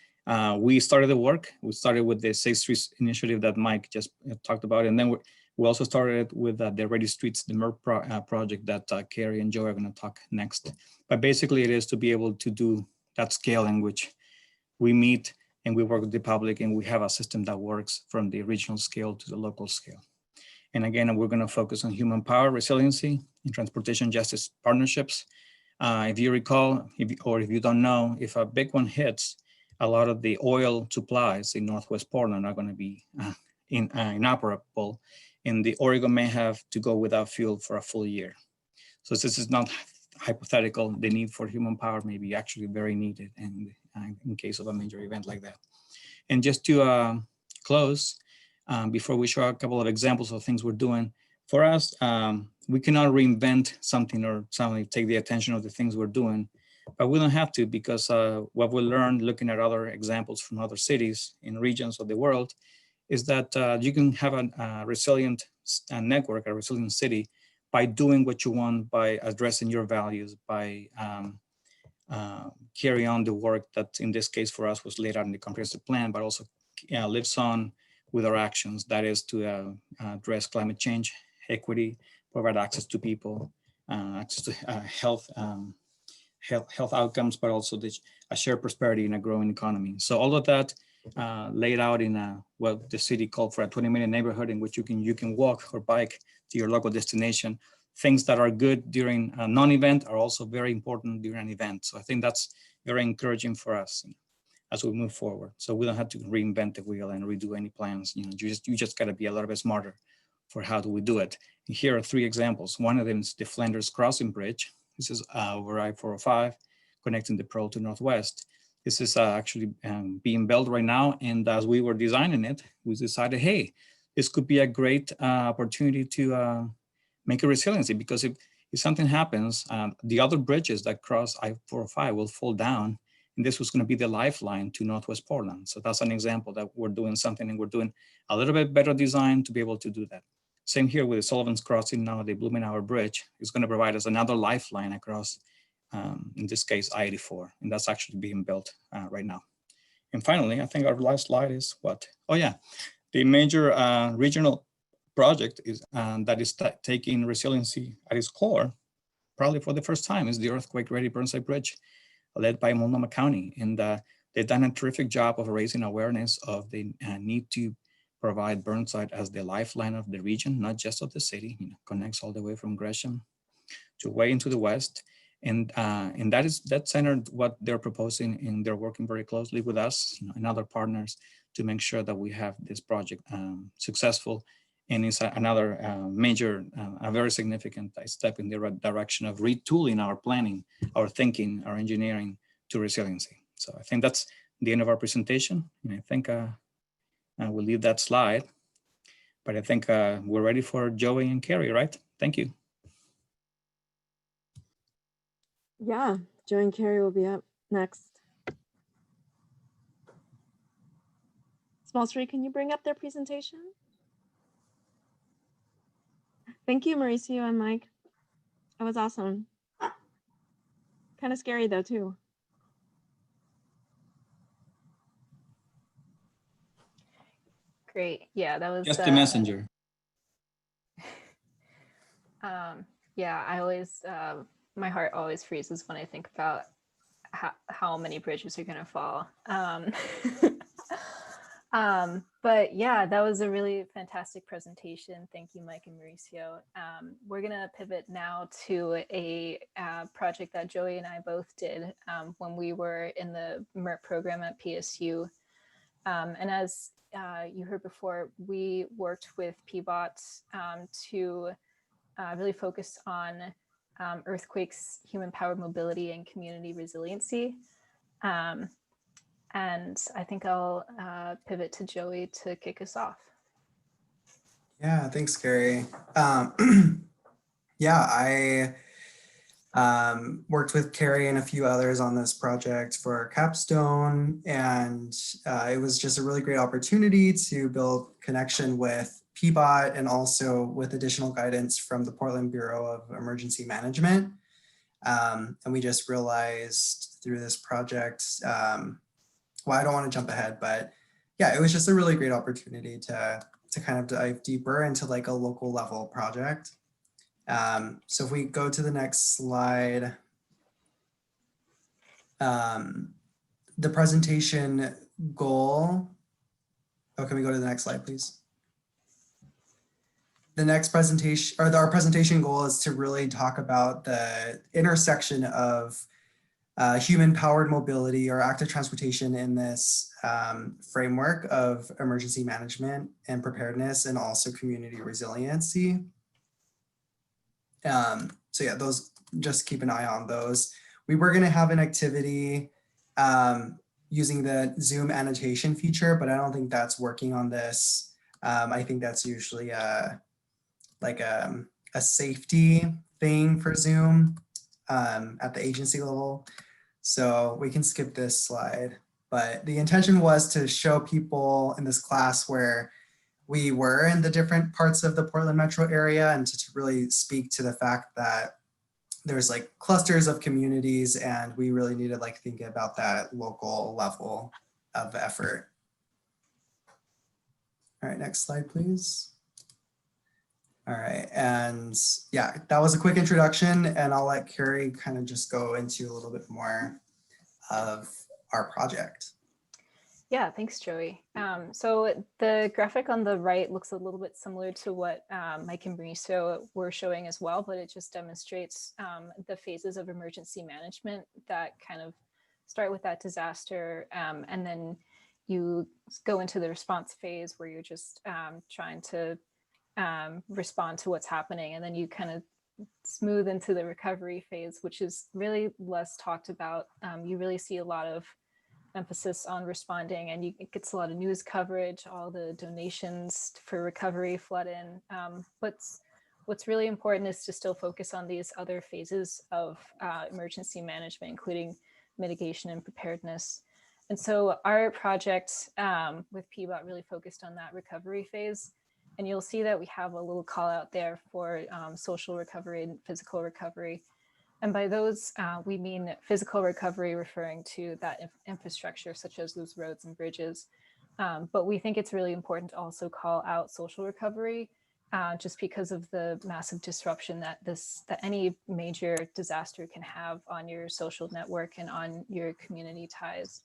Speaker 5: we started the work. We started with the Safe Streets initiative that Mike just talked about, and then we also started with the Ready Streets, the MERP project that Kerry and Joe are going to talk next. But basically it is to be able to do that scale in which we meet and we work with the public and we have a system that works from the regional scale to the local scale. And again, we're going to focus on human power, resiliency, and transportation justice partnerships. If you recall, or if you don't know, if a big one hits, a lot of the oil supplies in Northwest Portland are going to be inoperable, and the Oregon may have to go without fuel for a full year. So this is not hypothetical. The need for human power may be actually very needed in case of a major event like that. And just to close, before we show a couple of examples of things we're doing, for us, we cannot reinvent something or suddenly take the attention of the things we're doing, but we don't have to, because what we learned looking at other examples from other cities in regions of the world is that you can have a resilient network, a resilient city, by doing what you want, by addressing your values, by carry on the work that in this case for us was laid out in the comprehensive plan, but also lives on with our actions. That is to address climate change, equity, provide access to people, access to health outcomes, but also a shared prosperity in a growing economy. So all of that laid out in what the city called for a 20-minute neighborhood in which you can walk or bike to your local destination. Things that are good during a non-event are also very important during an event. So I think that's very encouraging for us as we move forward. So we don't have to reinvent the wheel and redo any plans. You just got to be a little bit smarter for how do we do it. And here are 3 examples. One of them is the Flanders Crossing Bridge. This is over I-405, connecting the Pearl to Northwest. This is actually being built right now. And as we were designing it, we decided, hey, this could be a great opportunity to make a resiliency, because if something happens, the other bridges that cross I-405 will fall down. And this was going to be the lifeline to Northwest Portland. So that's an example that we're doing something, and we're doing a little bit better design to be able to do that. Same here with the Sullivan's Crossing now, the Blumenauer Bridge is going to provide us another lifeline across, in this case, I-84. And that's actually being built right now. And finally, I think our last slide is what? Oh yeah, the major regional project is that is taking resiliency at its core, probably for the first time, is the earthquake-ready Burnside Bridge, led by Multnomah County. And they've done a terrific job of raising awareness of the need to provide Burnside as the lifeline of the region, not just of the city. Connects all the way from Gresham to way into the west. And that's centered what they're proposing, and they're working very closely with us and other partners to make sure that we have this project successful. And it's another major, a very significant step in the right direction of retooling our planning, our thinking, our engineering to resiliency. So I think that's the end of our presentation. And I think we'll leave that slide, but I think we're ready for Joey and Kerry, right? Thank you.
Speaker 1: Yeah, Joe and Kerry will be up next. Small Street, can you bring up their presentation? Thank you, Mauricio and Mike. That was awesome. Kind of scary though, too.
Speaker 8: Great. Yeah, that was
Speaker 5: Just a messenger.
Speaker 8: Yeah, I always my heart always freezes when I think about how many bridges are gonna fall. But yeah, that was a really fantastic presentation. Thank you, Mike and Mauricio. We're gonna pivot now to a project that Joey and I both did when we were in the MERT program at PSU. And as you heard before, we worked with PBOT to really focus on earthquakes, human-powered mobility, and community resiliency. And I think I'll pivot to Joey to kick us off.
Speaker 7: Yeah, thanks, Kerry. Yeah, I worked with Kerry and a few others on this project for capstone, and it was just a really great opportunity to build connection with PBOT and also with additional guidance from the Portland Bureau of Emergency Management. And we just realized through this project, well, I don't want to jump ahead, but yeah, it was just a really great opportunity to kind of dive deeper into like a local level project. So if we go to the next slide, the presentation goal. Oh, can we go to the next slide, please? The next presentation, or our presentation goal, is to really talk about the intersection of human-powered mobility or active transportation in this framework of emergency management and preparedness, and also community resiliency. So yeah, those, just keep an eye on those. We were going to have an activity using the Zoom annotation feature, but I don't think that's working on this. I think that's usually like a safety thing for Zoom at the agency level. So we can skip this slide, but the intention was to show people in this class where we were in the different parts of the Portland metro area, and to really speak to the fact that there's like clusters of communities, and we really need to like think about that local level of effort. All right, next slide, please. All right, and yeah, that was a quick introduction, and I'll let Kerry kind of just go into a little bit more of our project.
Speaker 8: Yeah, thanks, Joey. So the graphic on the right looks a little bit similar to what Mike and Mauricio were showing as well, but it just demonstrates the phases of emergency management that kind of start with that disaster, and then you go into the response phase where you're just trying to respond to what's happening, and then you kind of smooth into the recovery phase, which is really less talked about. You really see a lot of emphasis on responding, and it gets a lot of news coverage, all the donations for recovery flood in. What's really important is to still focus on these other phases of emergency management, including mitigation and preparedness. And so our project with PBOT really focused on that recovery phase. And you'll see that we have a little call out there for social recovery and physical recovery. And by those, we mean physical recovery, referring to that infrastructure, such as those roads and bridges. But we think it's really important to also call out social recovery, just because of the massive disruption that any major disaster can have on your social network and on your community ties.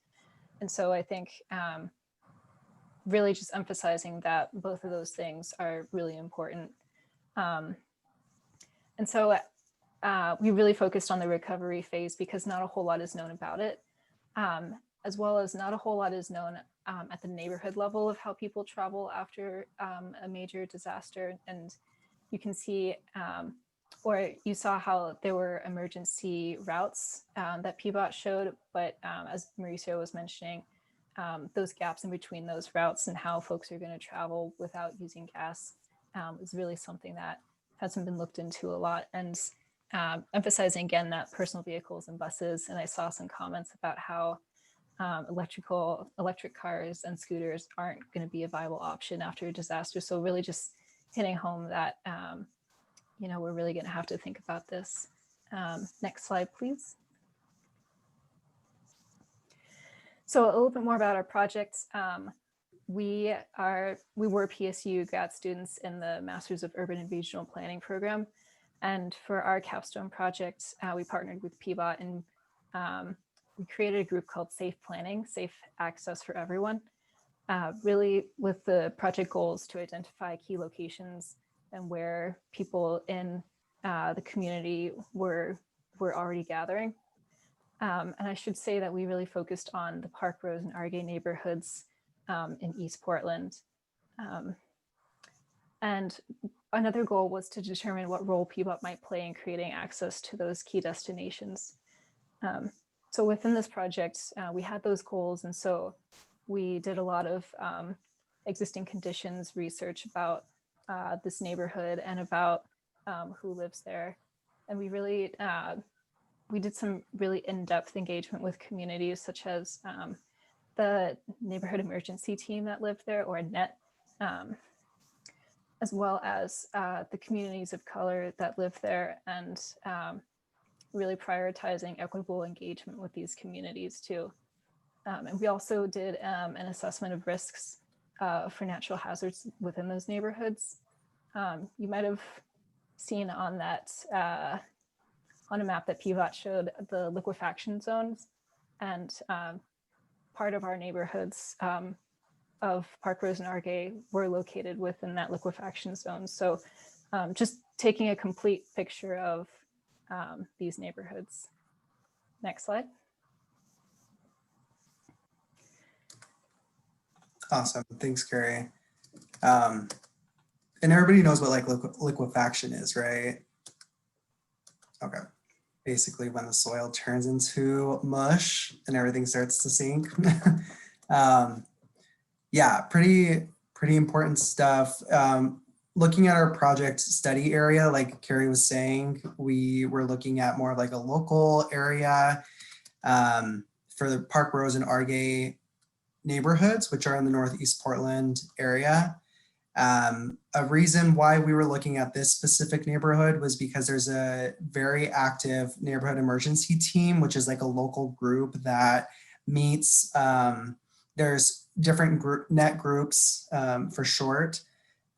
Speaker 8: And so I think really just emphasizing that both of those things are really important. And so we really focused on the recovery phase because not a whole lot is known about it, as well as not a whole lot is known at the neighborhood level of how people travel after a major disaster. And you can see, or you saw how there were emergency routes that PBOT showed, but as Mauricio was mentioning, those gaps in between those routes and how folks are going to travel without using gas is really something that hasn't been looked into a lot. And emphasizing again that personal vehicles and buses, and I saw some comments about how electric cars and scooters aren't going to be a viable option after a disaster. So really just hitting home that, you know, we're really going to have to think about this. Next slide, please. So a little bit more about our projects. We were PSU grad students in the Masters of Urban and Regional Planning program. And for our capstone project, we partnered with PBOT and we created a group called Safe Planning, Safe Access for Everyone, really with the project goals to identify key locations and where people in the community were already gathering. And I should say that we really focused on the Park Rose and Argay neighborhoods in East Portland. And another goal was to determine what role PBOT might play in creating access to those key destinations. So within this project, we had those goals. And so we did a lot of existing conditions research about this neighborhood and about who lives there. And we really, we did some really in-depth engagement with communities such as the neighborhood emergency team that lived there, or NET, as well as the communities of color that live there, and really prioritizing equitable engagement with these communities too. And we also did an assessment of risks for natural hazards within those neighborhoods. You might have seen on that, on a map that PBOT showed the liquefaction zones, and part of our neighborhoods of Park Rose and Argay were located within that liquefaction zone. So just taking a complete picture of these neighborhoods. Next slide.
Speaker 7: Awesome, thanks, Kerry. And everybody knows what like liquefaction is, right? Okay, basically when the soil turns into mush and everything starts to sink. Yeah, pretty important stuff. Looking at our project study area, like Kerry was saying, we were looking at more like a local area for the Park Rose and Argay neighborhoods, which are in the Northeast Portland area. A reason why we were looking at this specific neighborhood was because there's a very active neighborhood emergency team, which is like a local group that meets, there's different net groups for short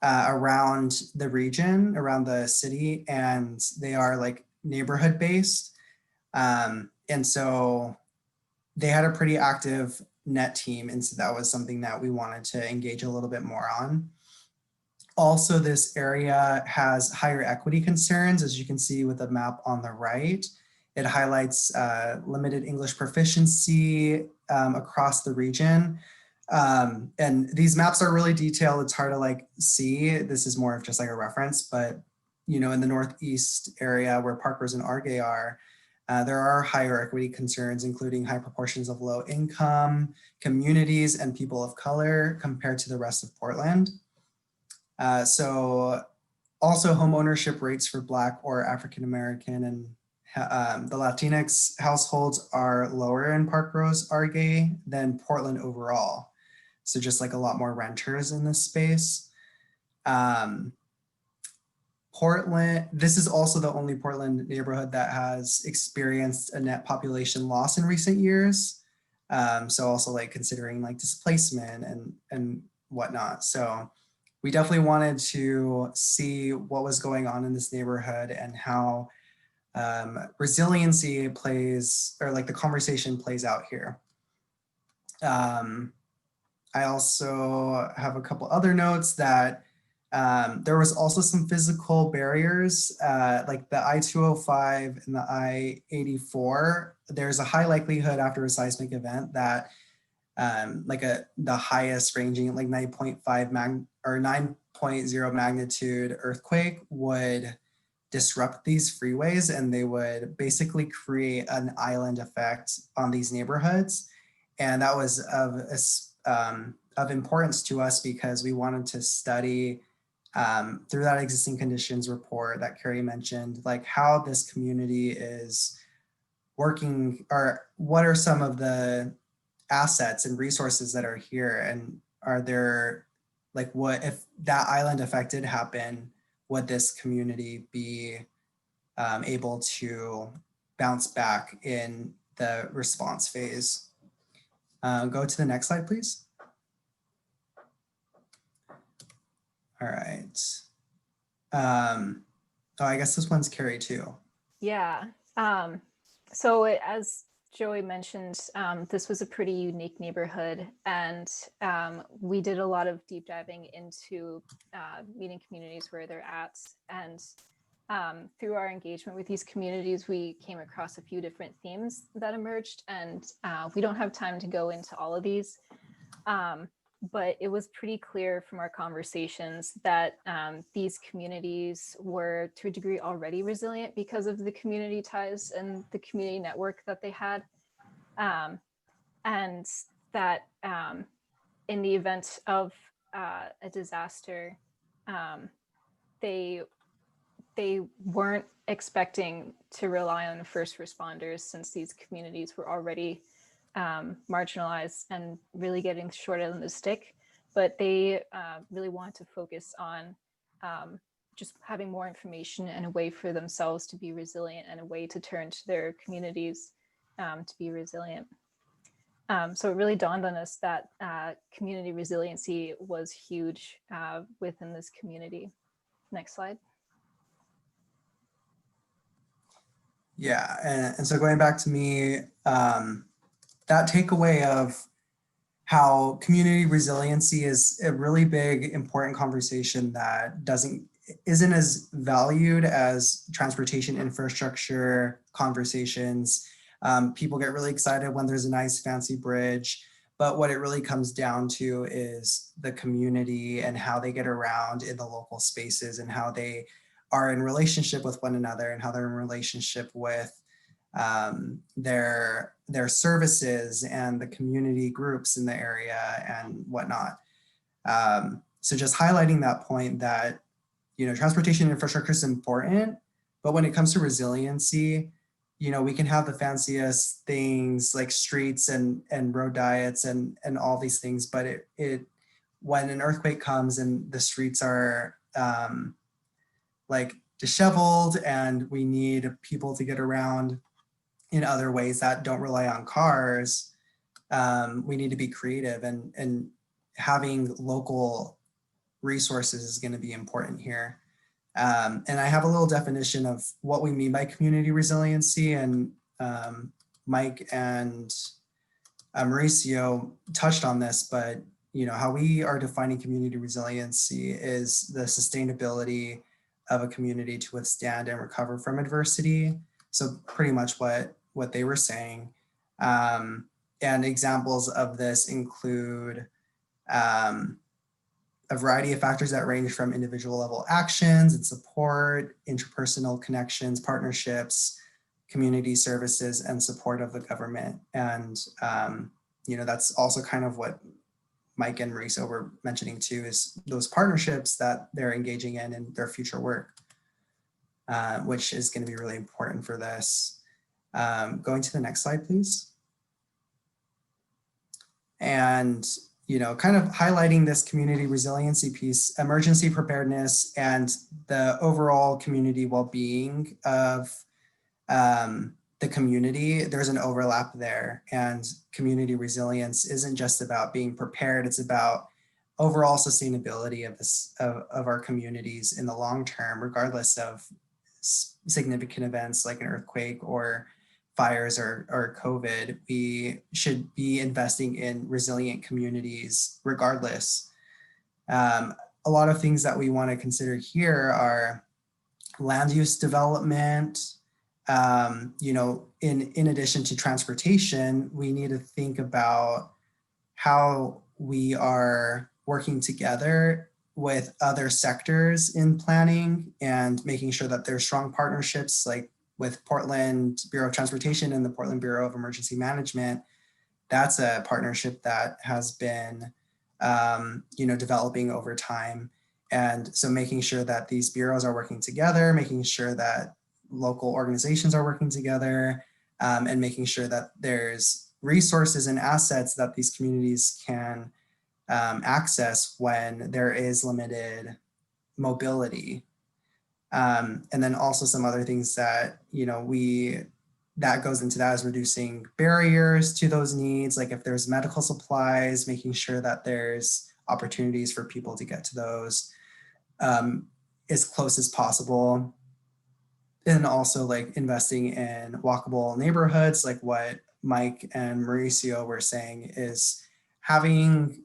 Speaker 7: around the region, around the city, and they are like neighborhood based. And so they had a pretty active net team, and so that was something that we wanted to engage a little bit more on. Also, this area has higher equity concerns, as you can see with the map on the right. It highlights limited English proficiency across the region. And these maps are really detailed. It's hard to like see. This is more of just like a reference, but you know, in the Northeast area where Park Rose and Argay are, there are higher equity concerns, including high proportions of low income communities and people of color compared to the rest of Portland. So also home ownership rates for Black or African-American and the Latinx households are lower in Park Rose Argay than Portland overall. So just like a lot more renters in this space. Portland, this is also the only Portland neighborhood that has experienced a net population loss in recent years. So also like considering like displacement and whatnot. So we definitely wanted to see what was going on in this neighborhood and how resiliency plays, or like the conversation plays out here. I also have a couple other notes that there was also some physical barriers, like the I-205 and the I-84. There's a high likelihood after a seismic event that the highest ranging like 9.5 or 9.0 magnitude earthquake would disrupt these freeways, and they would basically create an island effect on these neighborhoods. And that was of importance to us because we wanted to study through that existing conditions report that Kerry mentioned, like how this community is working, or what are some of the assets and resources that are here? And are there, like, what if that island effect did happen, would this community be able to bounce back in the response phase? Go to the next slide, please. All right. Oh, I guess this one's Kerry too.
Speaker 8: Yeah. So as Joey mentioned, this was a pretty unique neighborhood, and we did a lot of deep diving into meeting communities where they're at. And through our engagement with these communities, we came across a few different themes that emerged, and we don't have time to go into all of these. But it was pretty clear from our conversations that these communities were to a degree already resilient because of the community ties and the community network that they had. And that in the event of a disaster, they weren't expecting to rely on first responders, since these communities were already marginalized and really getting short end of the stick. But they really want to focus on just having more information and a way for themselves to be resilient, and a way to turn to their communities to be resilient. So it really dawned on us that community resiliency was huge within this community. Next slide.
Speaker 7: Yeah, and so going back to me, that takeaway of how community resiliency is a really big, important conversation that isn't as valued as transportation infrastructure conversations. People get really excited when there's a nice fancy bridge, but what it really comes down to is the community and how they get around in the local spaces, and how they are in relationship with one another, and how they're in relationship with their services and the community groups in the area and whatnot. So just highlighting that point that, transportation infrastructure is important, but when it comes to resiliency, we can have the fanciest things like streets and road diets and all these things, but when an earthquake comes and the streets are like disheveled, and we need people to get around in other ways that don't rely on cars, we need to be creative, and having local resources is going to be important here. And I have a little definition of what we mean by community resiliency, and Mike and Mauricio touched on this, but how we are defining community resiliency is the sustainability of a community to withstand and recover from adversity. So pretty much what they were saying. And examples of this include a variety of factors that range from individual level actions and support, interpersonal connections, partnerships, community services, and support of the government. And that's also kind of what Mike and Mauricio were mentioning too, is those partnerships that they're engaging in their future work, which is going to be really important for this. Going to the next slide, please. And, kind of highlighting this community resiliency piece, emergency preparedness, and the overall community well-being of the community, there's an overlap there. And community resilience isn't just about being prepared, it's about overall sustainability of our communities in the long term, regardless of significant events like an earthquake or fires or COVID. We should be investing in resilient communities regardless. A lot of things that we want to consider here are land use development. In addition to transportation, we need to think about how we are working together with other sectors in planning and making sure that there's strong partnerships, like with Portland Bureau of Transportation and the Portland Bureau of Emergency Management. That's a partnership that has been, developing over time. And so making sure that these bureaus are working together, making sure that local organizations are working together, and making sure that there's resources and assets that these communities can access when there is limited mobility. And then also some other things that, that goes into that is reducing barriers to those needs. Like if there's medical supplies, making sure that there's opportunities for people to get to those as close as possible. And also like investing in walkable neighborhoods, like what Mike and Mauricio were saying, is having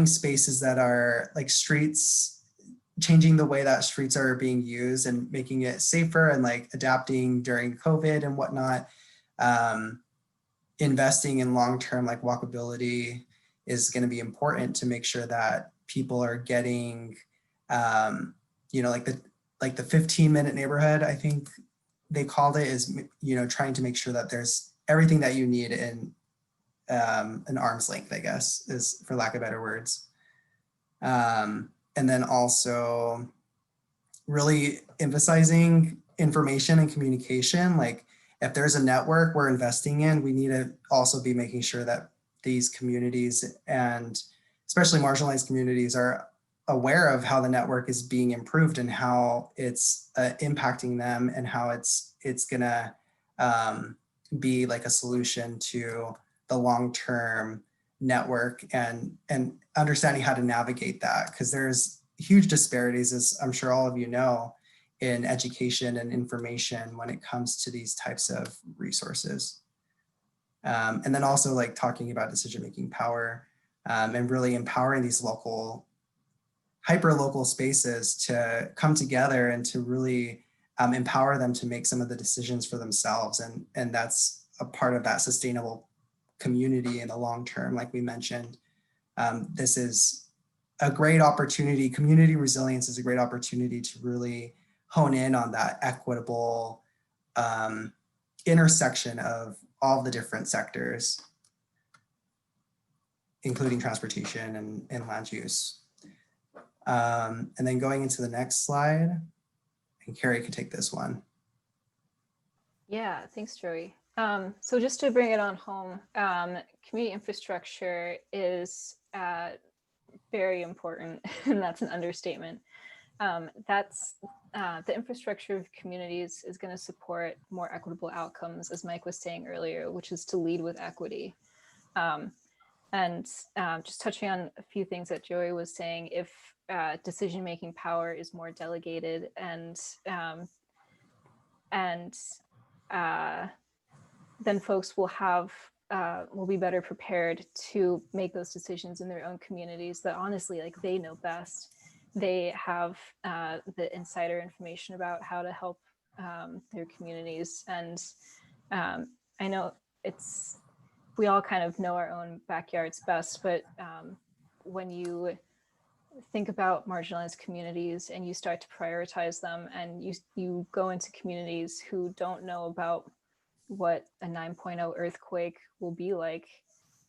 Speaker 7: spaces that are like streets, changing the way that streets are being used and making it safer, and like adapting during COVID and whatnot. Investing in long-term like walkability is going to be important to make sure that people are getting, like the 15-minute neighborhood, I think they called it, is, trying to make sure that there's everything that you need in an arm's length, I guess, is for lack of better words. And then also really emphasizing information and communication. Like if there's a network we're investing in, we need to also be making sure that these communities, and especially marginalized communities, are aware of how the network is being improved and how it's impacting them, and how it's gonna be like a solution to the long-term network, and understanding how to navigate that, because there's huge disparities, as I'm sure all of you know, in education and information when it comes to these types of resources. And then also like talking about decision-making power, and really empowering these local, hyper-local spaces to come together and to really empower them to make some of the decisions for themselves. And that's a part of that sustainable community in the long term, like we mentioned. This is a great opportunity. Community resilience is a great opportunity to really hone in on that equitable intersection of all the different sectors, including transportation and land use. And then going into the next slide, and Kerry could take this one.
Speaker 8: Yeah, thanks, Joey. So just to bring it on home, community infrastructure is very important, and that's an understatement. That's the infrastructure of communities is going to support more equitable outcomes, as Mike was saying earlier, which is to lead with equity. And just touching on a few things that Joey was saying, if decision-making power is more delegated, and then folks will be better prepared to make those decisions in their own communities that honestly, like, they know best. They have the insider information about how to help their communities. And I know we all kind of know our own backyards best, but when you think about marginalized communities and you start to prioritize them, and you go into communities who don't know about what a 9.0 earthquake will be like,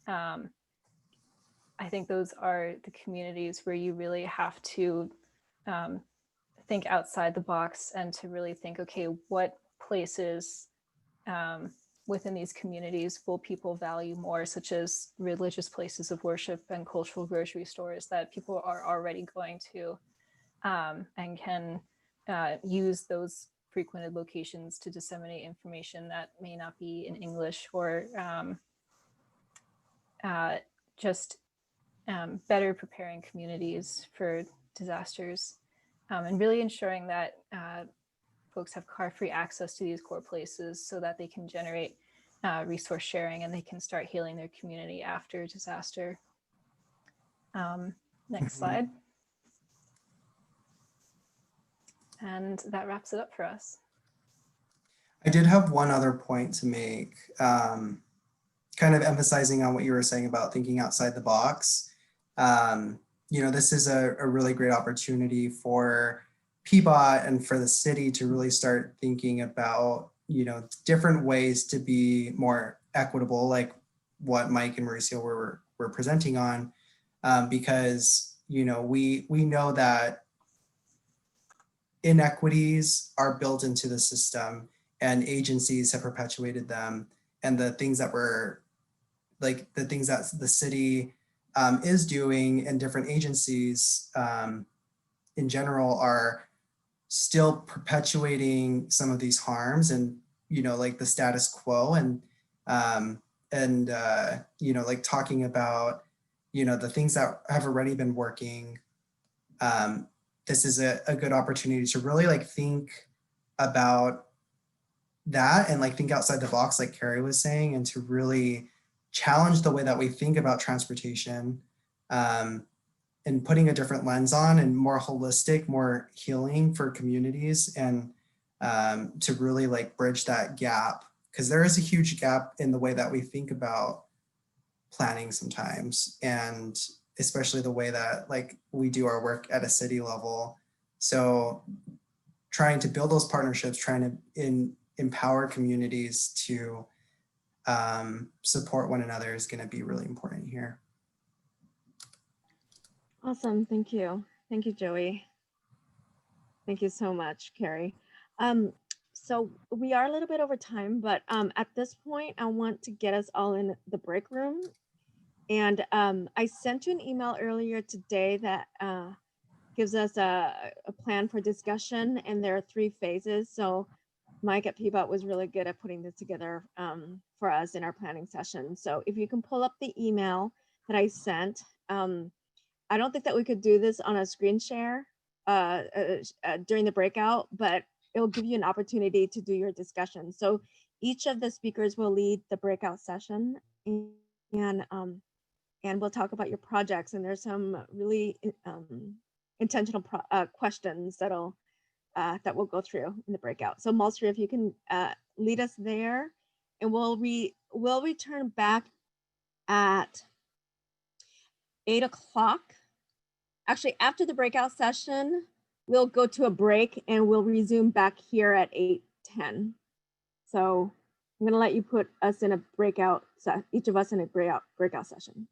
Speaker 8: I think those are the communities where you really have to think outside the box, and to really think, okay, what places within these communities will people value more, such as religious places of worship and cultural grocery stores that people are already going to, and can use those frequented locations to disseminate information that may not be in English, or just better preparing communities for disasters, and really ensuring that folks have car-free access to these core places so that they can generate resource sharing, and they can start healing their community after disaster. Next slide. And that wraps it up for us.
Speaker 7: I did have one other point to make, kind of emphasizing on what you were saying about thinking outside the box. This is a really great opportunity for PBOT and for the city to really start thinking about, different ways to be more equitable, like what Mike and Mauricio were presenting on, because, we know that inequities are built into the system, and agencies have perpetuated them. the things that we're like the things that the city is doing and different agencies in general are still perpetuating some of these harms and, you know, like the status quo and you know, like talking about, you know, the things that have already been working. This is a good opportunity to really like think about that and like think outside the box, like Kerry was saying, and to really challenge the way that we think about transportation and putting a different lens on and more holistic, more healing for communities and to really like bridge that gap, because there is a huge gap in the way that we think about planning sometimes, and especially the way that like we do our work at a city level. So trying to build those partnerships, trying to empower communities to support one another is going to be really important here.
Speaker 1: Awesome. Thank you. Thank you, Joey. Thank you so much, Kerry. So we are a little bit over time, but at this point, I want to get us all in the break room. And I sent you an email earlier today that gives us a plan for discussion, and there are 3 phases. So Mike at PBOT was really good at putting this together for us in our planning session. So if you can pull up the email that I sent, I don't think that we could do this on a screen share during the breakout, but it'll give you an opportunity to do your discussion. So each of the speakers will lead the breakout session, and we'll talk about your projects. And there's some really intentional questions that'll that we'll go through in the breakout. So Mauricio, if you can lead us there, and we'll return back at 8 o'clock. Actually, after the breakout session, we'll go to a break and we'll resume back here at 8:10. So I'm gonna let you put us in a breakout, each of us in a breakout session.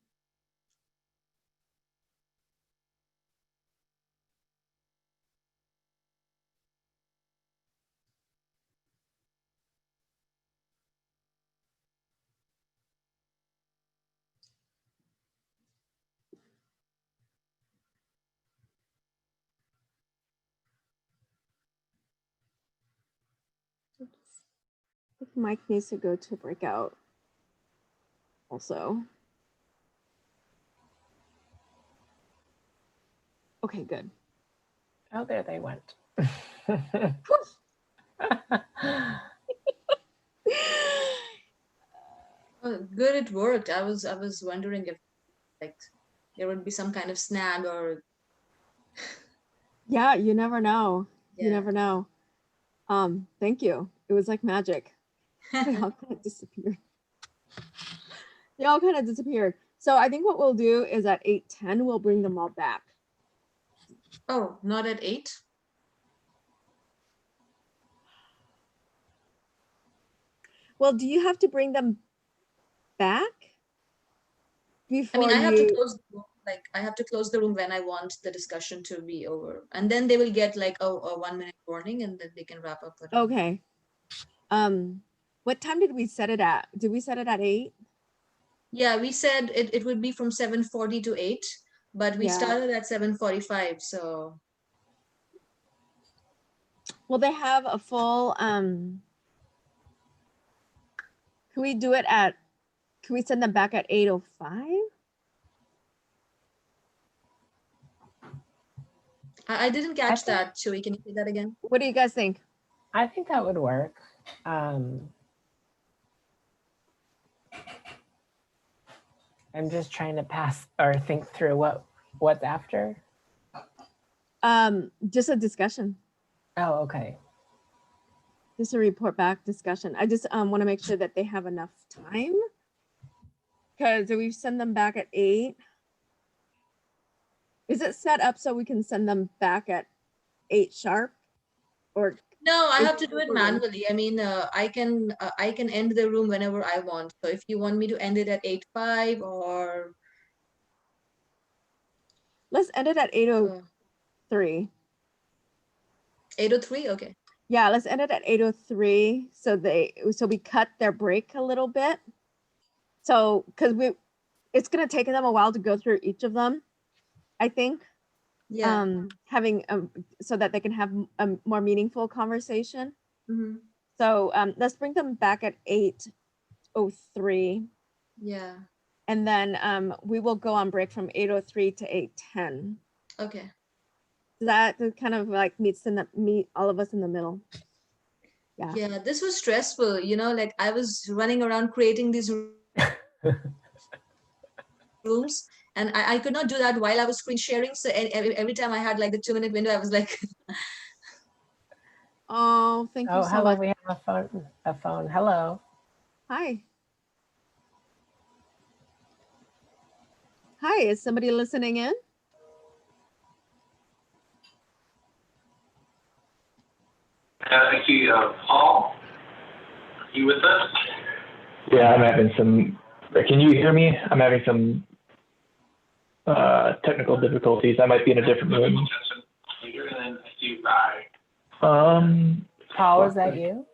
Speaker 1: I think Mike needs to go to a breakout also. Okay, good.
Speaker 3: Oh, there they went.
Speaker 9: Good, it worked. I was wondering if like there would be some kind of snag or
Speaker 1: Yeah, you never know. You
Speaker 9: Yeah.
Speaker 1: never know. Thank you. It was like magic. They all kind of disappeared. They all kind of disappeared. So I think what we'll do is at 8:10, we'll bring them all back.
Speaker 9: Oh, not at 8?
Speaker 1: Well, do you have to bring them back
Speaker 9: I mean,
Speaker 1: before
Speaker 9: I have to
Speaker 1: you?
Speaker 9: close the room, like I have to close the room when I want the discussion to be over. And then they will get like a 1-minute warning, and then they can wrap up. Whatever.
Speaker 1: Okay. What time did we set it at? Did we set it at 8?
Speaker 9: Yeah, we said it would be from 7:40 to 8, but we
Speaker 1: Yeah.
Speaker 9: started at 7:45. So
Speaker 1: Will they have a full, can we do it at, can we send them back at 8:05?
Speaker 9: I didn't catch
Speaker 3: think-
Speaker 9: that. Joey, can you say that again?
Speaker 1: What do you guys think?
Speaker 3: I think that would work. I'm just trying to pass or think through what's after.
Speaker 1: Just a discussion,
Speaker 3: Oh, okay.
Speaker 1: just a report back discussion. I just want to make sure that they have enough time. Because we send them back at 8. Is it set up so we can send them back at 8 sharp? Or
Speaker 9: No, I
Speaker 1: Is
Speaker 9: have to
Speaker 1: it
Speaker 9: do it
Speaker 1: recording?
Speaker 9: manually. I mean, I can end the room whenever I want. So if you want me to end it at 8:05 or
Speaker 1: let's end it at 8:03.
Speaker 9: 8:03, okay.
Speaker 1: Yeah, let's end it at 8:03. So we cut their break a little bit. So because it's gonna take them a while to go through each of them, I think.
Speaker 9: Yeah.
Speaker 1: Having so that they can have a more meaningful conversation.
Speaker 9: Mhm.
Speaker 1: So let's bring them back at 8:03.
Speaker 9: Yeah.
Speaker 1: And then we will go on break from 8:03 to 8:10.
Speaker 9: Okay.
Speaker 1: That kind of like meet all of us in the middle. Yeah.
Speaker 9: Yeah, this was stressful, like I was running around creating these rooms, and I could not do that while I was screen sharing. So every time I had like the 2-minute window, I was like,
Speaker 1: Oh, thank you
Speaker 3: Oh,
Speaker 1: so
Speaker 3: hello,
Speaker 1: much.
Speaker 3: we have a phone. Hello.
Speaker 1: Hi. Hi, is somebody listening in?
Speaker 10: I see Paul. Are you with us?
Speaker 11: Yeah, I'm having some. Can you hear me? I'm having some technical difficulties. I might be in a different room.
Speaker 10: Later, and then I see Rye.
Speaker 3: Paul, is that you?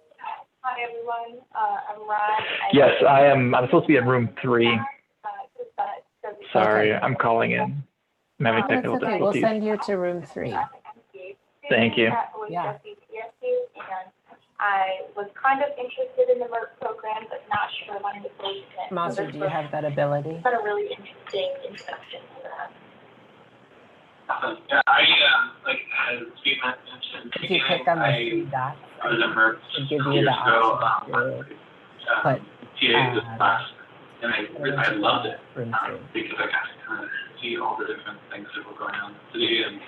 Speaker 12: Hi, everyone. I'm Ryan.
Speaker 11: Yes, I am. I'm supposed to be in room 3. Sorry,
Speaker 3: Okay.
Speaker 11: I'm calling in. I'm having
Speaker 3: Oh, it's
Speaker 11: technical
Speaker 3: okay. We'll
Speaker 11: difficulties.
Speaker 3: send you to room 3.
Speaker 11: Thank you.
Speaker 3: Yeah.
Speaker 12: And I was kind of interested in the MERT program, but not sure I wanted to go with it.
Speaker 3: Master, do you have that ability?
Speaker 12: It's been a really interesting introduction to that.
Speaker 10: Yeah, like as Steve mentioned,
Speaker 3: If you click on the 3 dots,
Speaker 10: I was at Merck
Speaker 3: it'll give you
Speaker 10: years
Speaker 3: the
Speaker 10: ago,
Speaker 3: option to put
Speaker 10: TA this class, and I loved it
Speaker 3: room 3.
Speaker 10: because I got to kind of see all the different things that were going on in the city and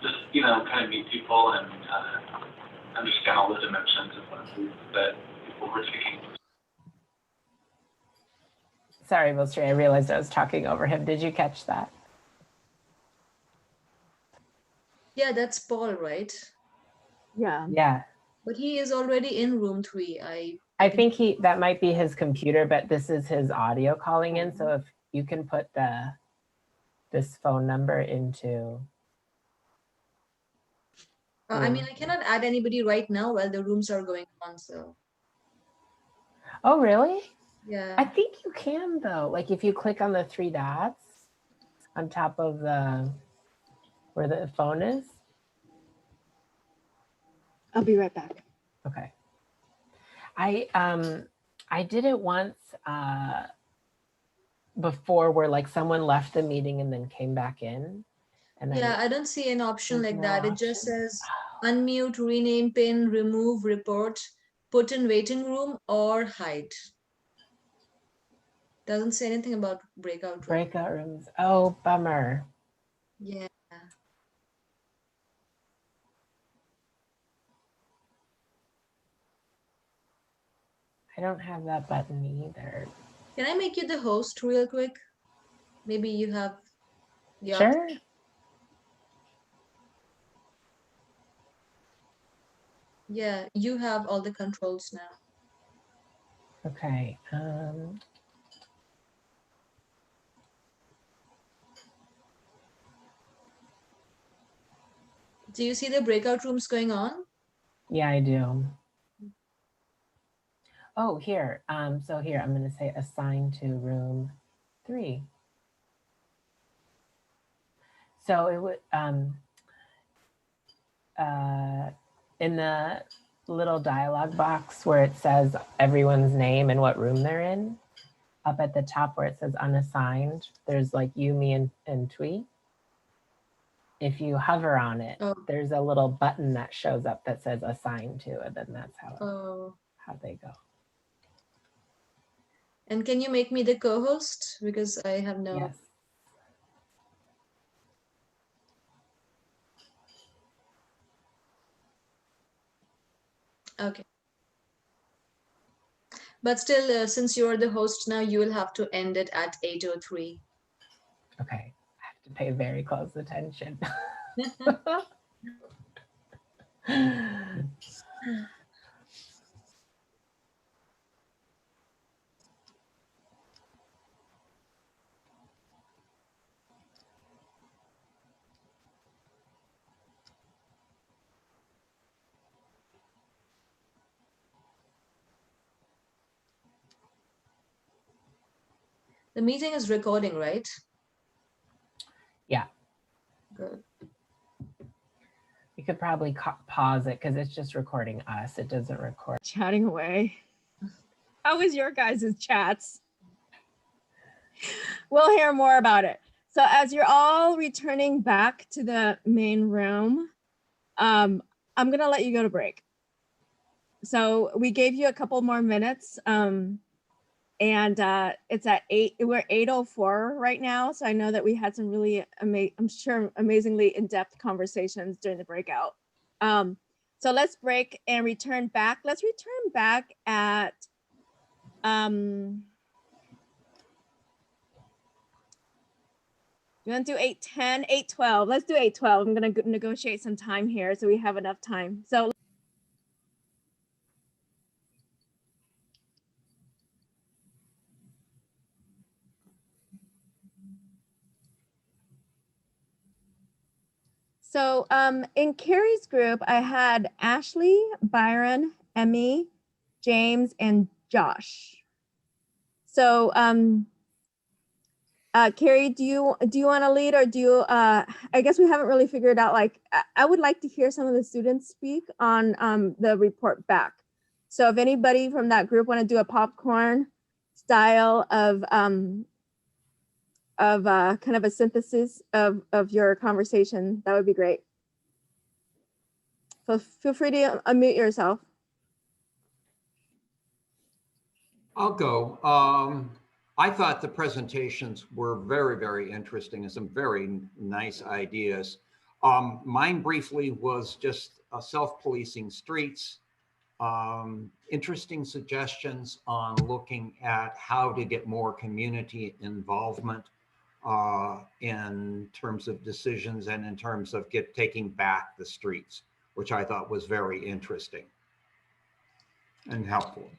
Speaker 10: just kind of meet people and understand all the dimensions of what that people were taking.
Speaker 3: Sorry, Vilstri, I realized I was talking over him. Did you catch that?
Speaker 9: yeah, that's Paul, right?
Speaker 1: Yeah.
Speaker 3: Yeah.
Speaker 9: But he is already in room 3.
Speaker 3: I think that might be his computer, but this is his audio calling in. So if you can put this phone number into.
Speaker 9: I mean, I cannot add anybody right now while the rooms are going on. So.
Speaker 3: Oh, really?
Speaker 9: Yeah.
Speaker 3: I think you can though. Like if you click on the 3 dots on top of where the phone is.
Speaker 1: I'll be right back.
Speaker 3: Okay. I did it once before where like someone left the meeting and then came back in. And
Speaker 9: Yeah, I don't see an option
Speaker 3: there's
Speaker 9: like
Speaker 3: no
Speaker 9: that. It just
Speaker 3: option?
Speaker 9: says unmute, rename pin, remove, report, put in waiting room, or hide. Doesn't say anything about breakout room.
Speaker 3: Breakout rooms. Oh, bummer.
Speaker 9: Yeah.
Speaker 3: I don't have that button either.
Speaker 9: Can I make you the host real quick? Maybe you have the
Speaker 3: Sure.
Speaker 9: Yeah, you have all the controls now.
Speaker 3: Okay.
Speaker 9: Do you see the breakout rooms going on?
Speaker 3: Yeah, I do. Oh, here. So here, I'm going to say assign to room 3. So it would, in the little dialog box where it says everyone's name and what room they're in, up at the top where it says unassigned, there's like you, me, and Twee. If you hover on it, there's a little button that shows up that says assign to, and then that's how they go.
Speaker 9: And can you make me the co-host? Because I have no.
Speaker 3: Yes.
Speaker 9: Okay. But still, since you're the host now, you will have to end it at 8:03.
Speaker 3: Okay. I have to pay very close attention.
Speaker 9: The meeting is recording, right?
Speaker 3: Yeah.
Speaker 9: Good.
Speaker 3: You could probably pause it because it's just recording us. It doesn't record.
Speaker 1: Chatting away. How was your guys' chats? We'll hear more about it. So as you're all returning back to the main room, I'm gonna let you go to break. So we gave you a couple more minutes, and it's at 8. We're 8:04 right now. So I know that we had some really I'm sure amazingly in-depth conversations during the breakout. So let's break and return back. Let's return back at you want to do 8:10, 8:12? Let's do 8:12. I'm going to negotiate some time here so we have enough time. So in Kerry's group, I had Ashley, Byron, Emmy, James, and Josh. So Kerry, do you want to lead, or do you? I guess we haven't really figured out. Like, I would like to hear some of the students speak on the report back. So if anybody from that group want to do a popcorn style of kind of a synthesis of your conversation, that would be great. So feel free to unmute yourself.
Speaker 4: I'll go. I thought the presentations were very, very interesting and some very nice ideas. Mine briefly was just self-policing streets, interesting suggestions on looking at how to get more community involvement in terms of decisions and in terms of taking back the streets, which I thought was very interesting and helpful.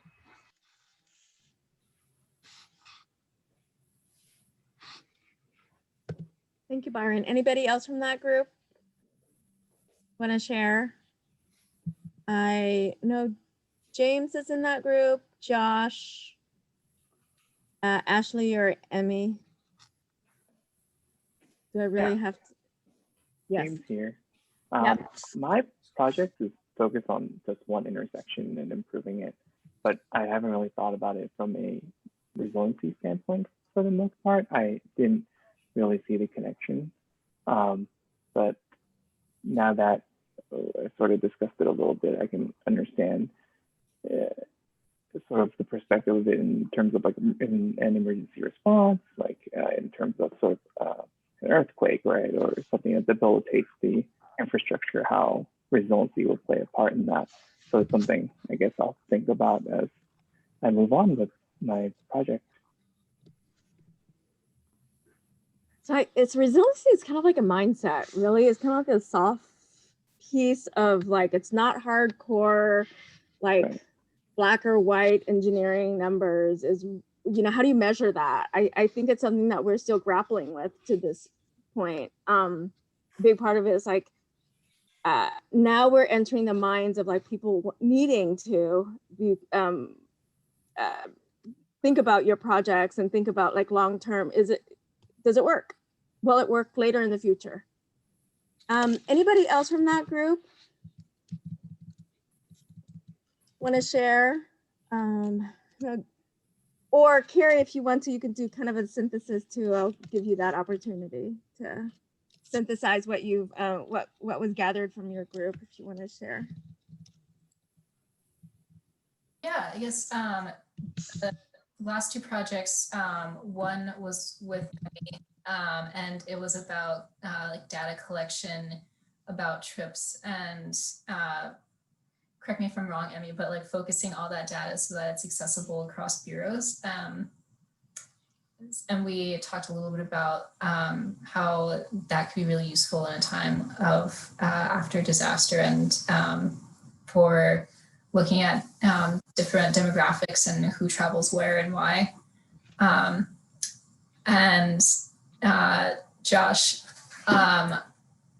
Speaker 1: Thank you, Byron. Anybody else from that group want to share? I know James is in that group, Josh, Ashley, or Emmy. Do I really have to? Yes.
Speaker 11: James here.
Speaker 1: Yep.
Speaker 11: My project is focused on just one intersection and improving it, but I haven't really thought about it from a resiliency standpoint for the most part. I didn't really see the connection, but now that I sort of discussed it a little bit, I can understand sort of the perspective of it in terms of like an emergency response, like in terms of sort of an earthquake, right, or something that debilitates the infrastructure, how resiliency will play a part in that. So it's something I guess I'll think about as I move on with my project.
Speaker 1: So it's resiliency is kind of like a mindset, really. It's kind of like a soft piece of like, it's not hardcore, like
Speaker 11: Right.
Speaker 1: black or white engineering numbers is, you know, how do you measure that? I think it's something that we're still grappling with to this point. Big part of it is like, now we're entering the minds of like people needing to be, think about your projects and think about like long-term, does it work? Will it work later in the future? Anybody else from that group want to share? Or Kerry, if you want to, you can do kind of a synthesis too. I'll give you that opportunity to synthesize what you've what was gathered from your group, if you want to share.
Speaker 8: Yeah, I guess the last two projects, one was with me, and it was about like data collection about trips, and correct me if I'm wrong, Emmy, but like focusing all that data so that it's accessible across bureaus. And we talked a little bit about how that could be really useful in a time of after disaster, and for looking at different demographics and who travels where and why. And Josh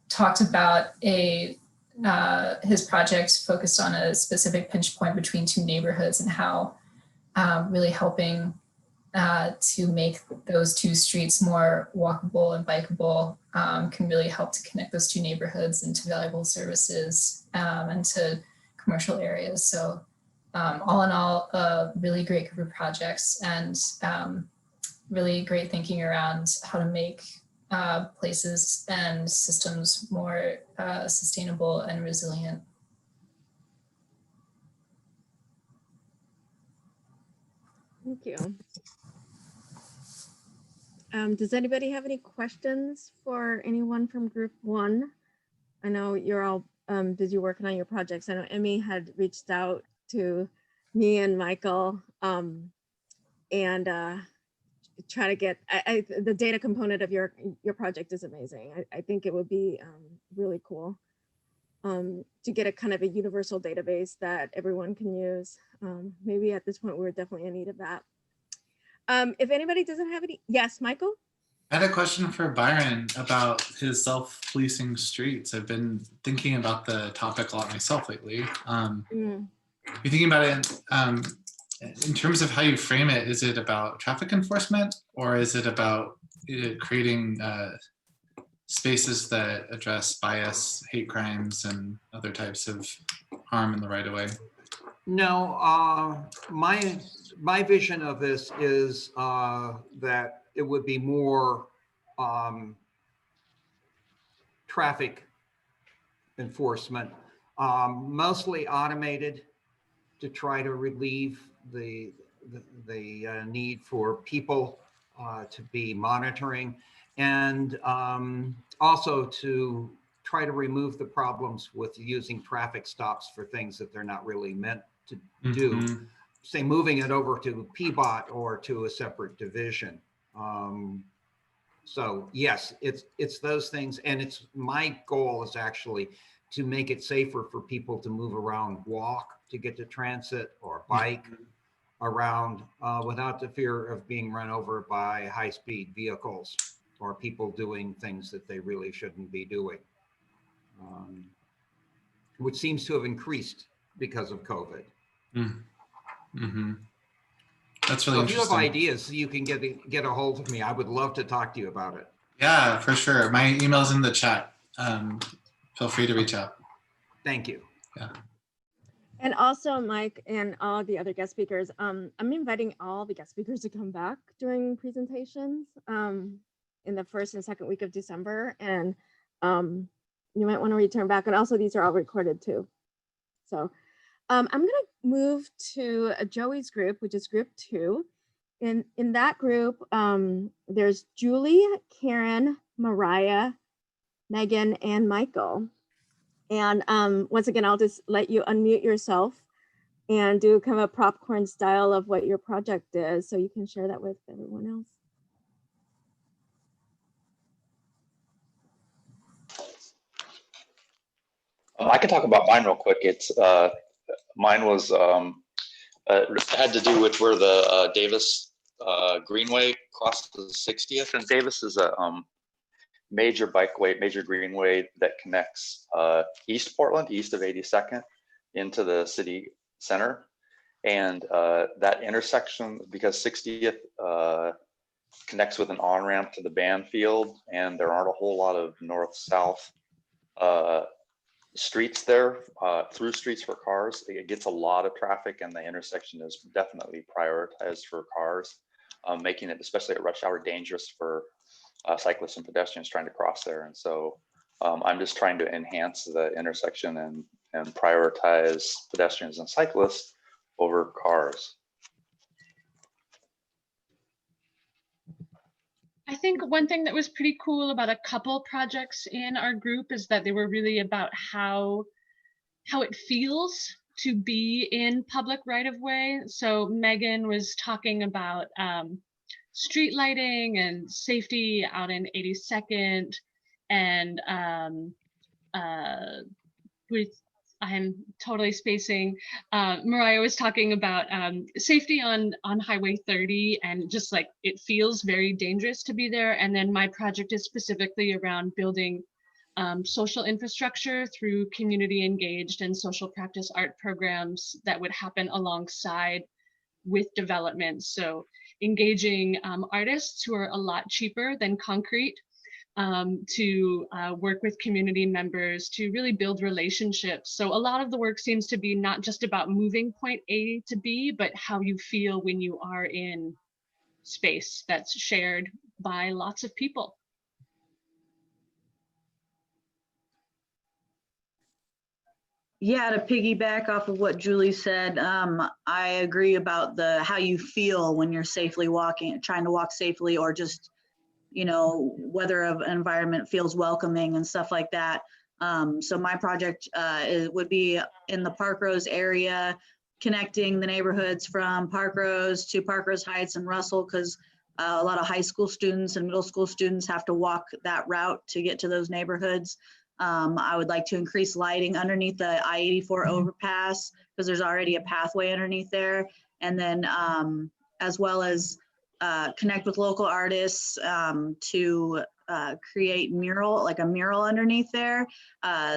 Speaker 8: talked about his project focused on a specific pinch point between two neighborhoods and how really helping to make those two streets more walkable and bikeable can really help to connect those two neighborhoods into valuable services and to commercial areas. So all in all, a really great group of projects and really great thinking around how to make places and systems more sustainable and resilient.
Speaker 1: Thank you. Does anybody have any questions for anyone from group one? I know you're all busy working on your projects. I know Emmy had reached out to me and Michael and try to get the data component of your project is amazing. I think it would be really cool to get a kind of a universal database that everyone can use. Maybe at this point we're definitely in need of that. If anybody doesn't have any, yes, Michael?
Speaker 6: I had a question for Byron about his self-policing streets. I've been thinking about the topic a lot myself lately. You're thinking about it in terms of how you frame it. Is it about traffic enforcement, or is it about creating spaces that address bias, hate crimes, and other types of harm in the right of way?
Speaker 4: No, my vision of this is that it would be more traffic enforcement, mostly automated to try to relieve the need for people to be monitoring, and also to try to remove the problems with using traffic stops for things that they're not really meant to do. Say moving it over to PBOT or to a separate division. So yes, it's those things, and it's my goal is actually to make it safer for people to move around, walk to get to transit, or bike around without the fear of being run over by high-speed vehicles or people doing things that they really shouldn't be doing, which seems to have increased because of COVID.
Speaker 6: That's really
Speaker 4: so if you have
Speaker 6: interesting.
Speaker 4: ideas, you can get a hold of me. I would love to talk to you about it.
Speaker 6: Yeah, for sure. My email's in the chat. Feel free to reach out.
Speaker 4: Thank you.
Speaker 6: Yeah.
Speaker 1: And also, Mike and all the other guest speakers, I'm inviting all the guest speakers to come back during presentations in the first and second week of December. And you might want to return back. And also, these are all recorded too. So I'm going to move to Joey's group, which is group 2. In that group, there's Julie, Karen, Mariah, Megan, and Michael. And once again, I'll just let you unmute yourself and do kind of a popcorn style of what your project is, so you can share that with everyone else.
Speaker 13: I can talk about mine real quick. It's mine was had to do with where the Davis Greenway crosses the 60th, and Davis is a major bikeway, major greenway that connects East Portland, east of 82nd, into the city center. And that intersection, because 60th connects with an on-ramp to the band field, and there aren't a whole lot of north-south streets there, through streets for cars. It gets a lot of traffic, and the intersection is definitely prioritized for cars, making it, especially at rush hour, dangerous for cyclists and pedestrians trying to cross there. And so I'm just trying to enhance the intersection and prioritize pedestrians and cyclists over cars.
Speaker 14: I think one thing that was pretty cool about a couple projects in our group is that they were really about how it feels to be in public right of way. So Megan was talking about street lighting and safety out in 82nd, and with, I'm totally spacing. Mariah was talking about safety on Highway 30, and just like it feels very dangerous to be there. And then my project is specifically around building social infrastructure through community engaged and social practice art programs that would happen alongside with development. So engaging artists who are a lot cheaper than concrete, to work with community members to really build relationships. So a lot of the work seems to be not just about moving point A to B, but how you feel when you are in space that's shared by lots of people.
Speaker 15: Yeah, to piggyback off of what Julie said, I agree about the how you feel when you're safely walking, trying to walk safely, or just, you know, whether an environment feels welcoming and stuff like that. So my project would be in the Park Rose area, connecting the neighborhoods from Park Rose to Park Rose Heights and Russell, because a lot of high school students and middle school students have to walk that route to get to those neighborhoods. I would like to increase lighting underneath the I-84 overpass, because there's already a pathway underneath there. And then as well as connect with local artists to create a mural underneath there.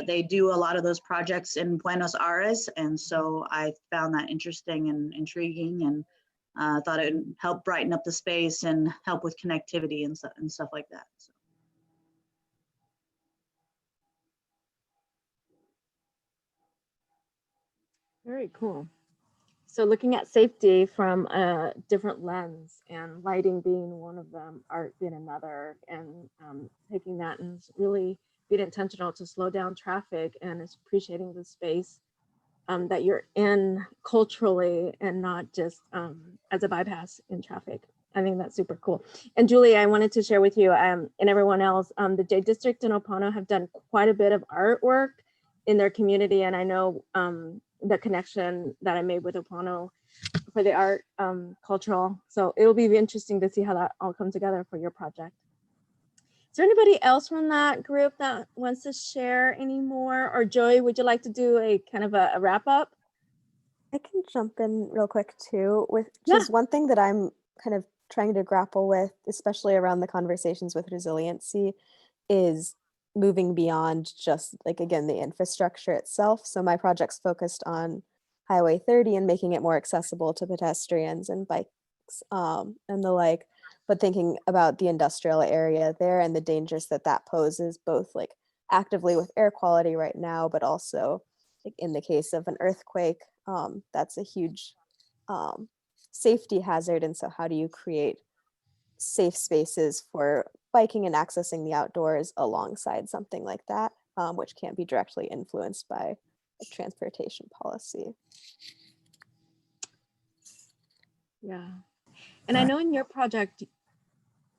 Speaker 15: They do a lot of those projects in Buenos Aires. And so I found that interesting and intriguing, and thought it would help brighten up the space and help with connectivity and stuff like that. So.
Speaker 1: Very cool. So looking at safety from a different lens, and lighting being one of them, art being another, and taking that and really being intentional to slow down traffic and appreciating the space that you're in culturally, and not just as a bypass in traffic. I think that's super cool. And Julie, I wanted to share with you and everyone else, the J District in Opono have done quite a bit of artwork in their community. And I know the connection that I made with Opono for the art cultural. So it will be interesting to see how that all comes together for your project. Is there anybody else from that group that wants to share any more? Or Joy, would you like to do a kind of a wrap up?
Speaker 16: I can jump in real quick too, with just one thing that I'm kind of trying to grapple with, especially around the conversations with resiliency, is moving beyond just, like, again, the infrastructure itself. So my project's focused on Highway 30 and making it more accessible to pedestrians and bikes and the like, but thinking about the industrial area there and the dangers that that poses, both like actively with air quality right now, but also like in the case of an earthquake, that's a huge safety hazard. And so how do you create safe spaces for biking and accessing the outdoors alongside something like that, which can't be directly influenced by transportation policy?
Speaker 1: Yeah. And I know in your project,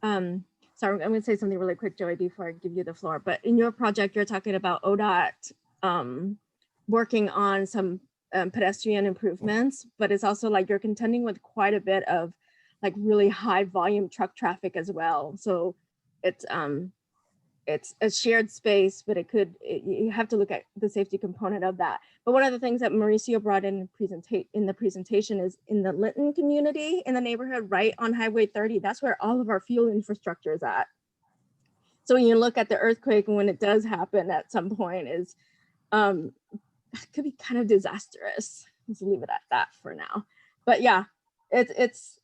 Speaker 1: sorry, I'm going to say something really quick, Joey, before I give you the floor. But in your project, you're talking about ODOT working on some pedestrian improvements, but it's also like you're contending with quite a bit of like really high volume truck traffic as well. So it's a shared space, but you have to look at the safety component of that. But one of the things that Mauricio brought in the presentation is in the Linton community, in the neighborhood right on Highway 30, that's where all of our fuel infrastructure is at. So when you look at the earthquake, and when it does happen at some point, is it could be kind of disastrous. Let's leave it at that for now. But yeah, it's it's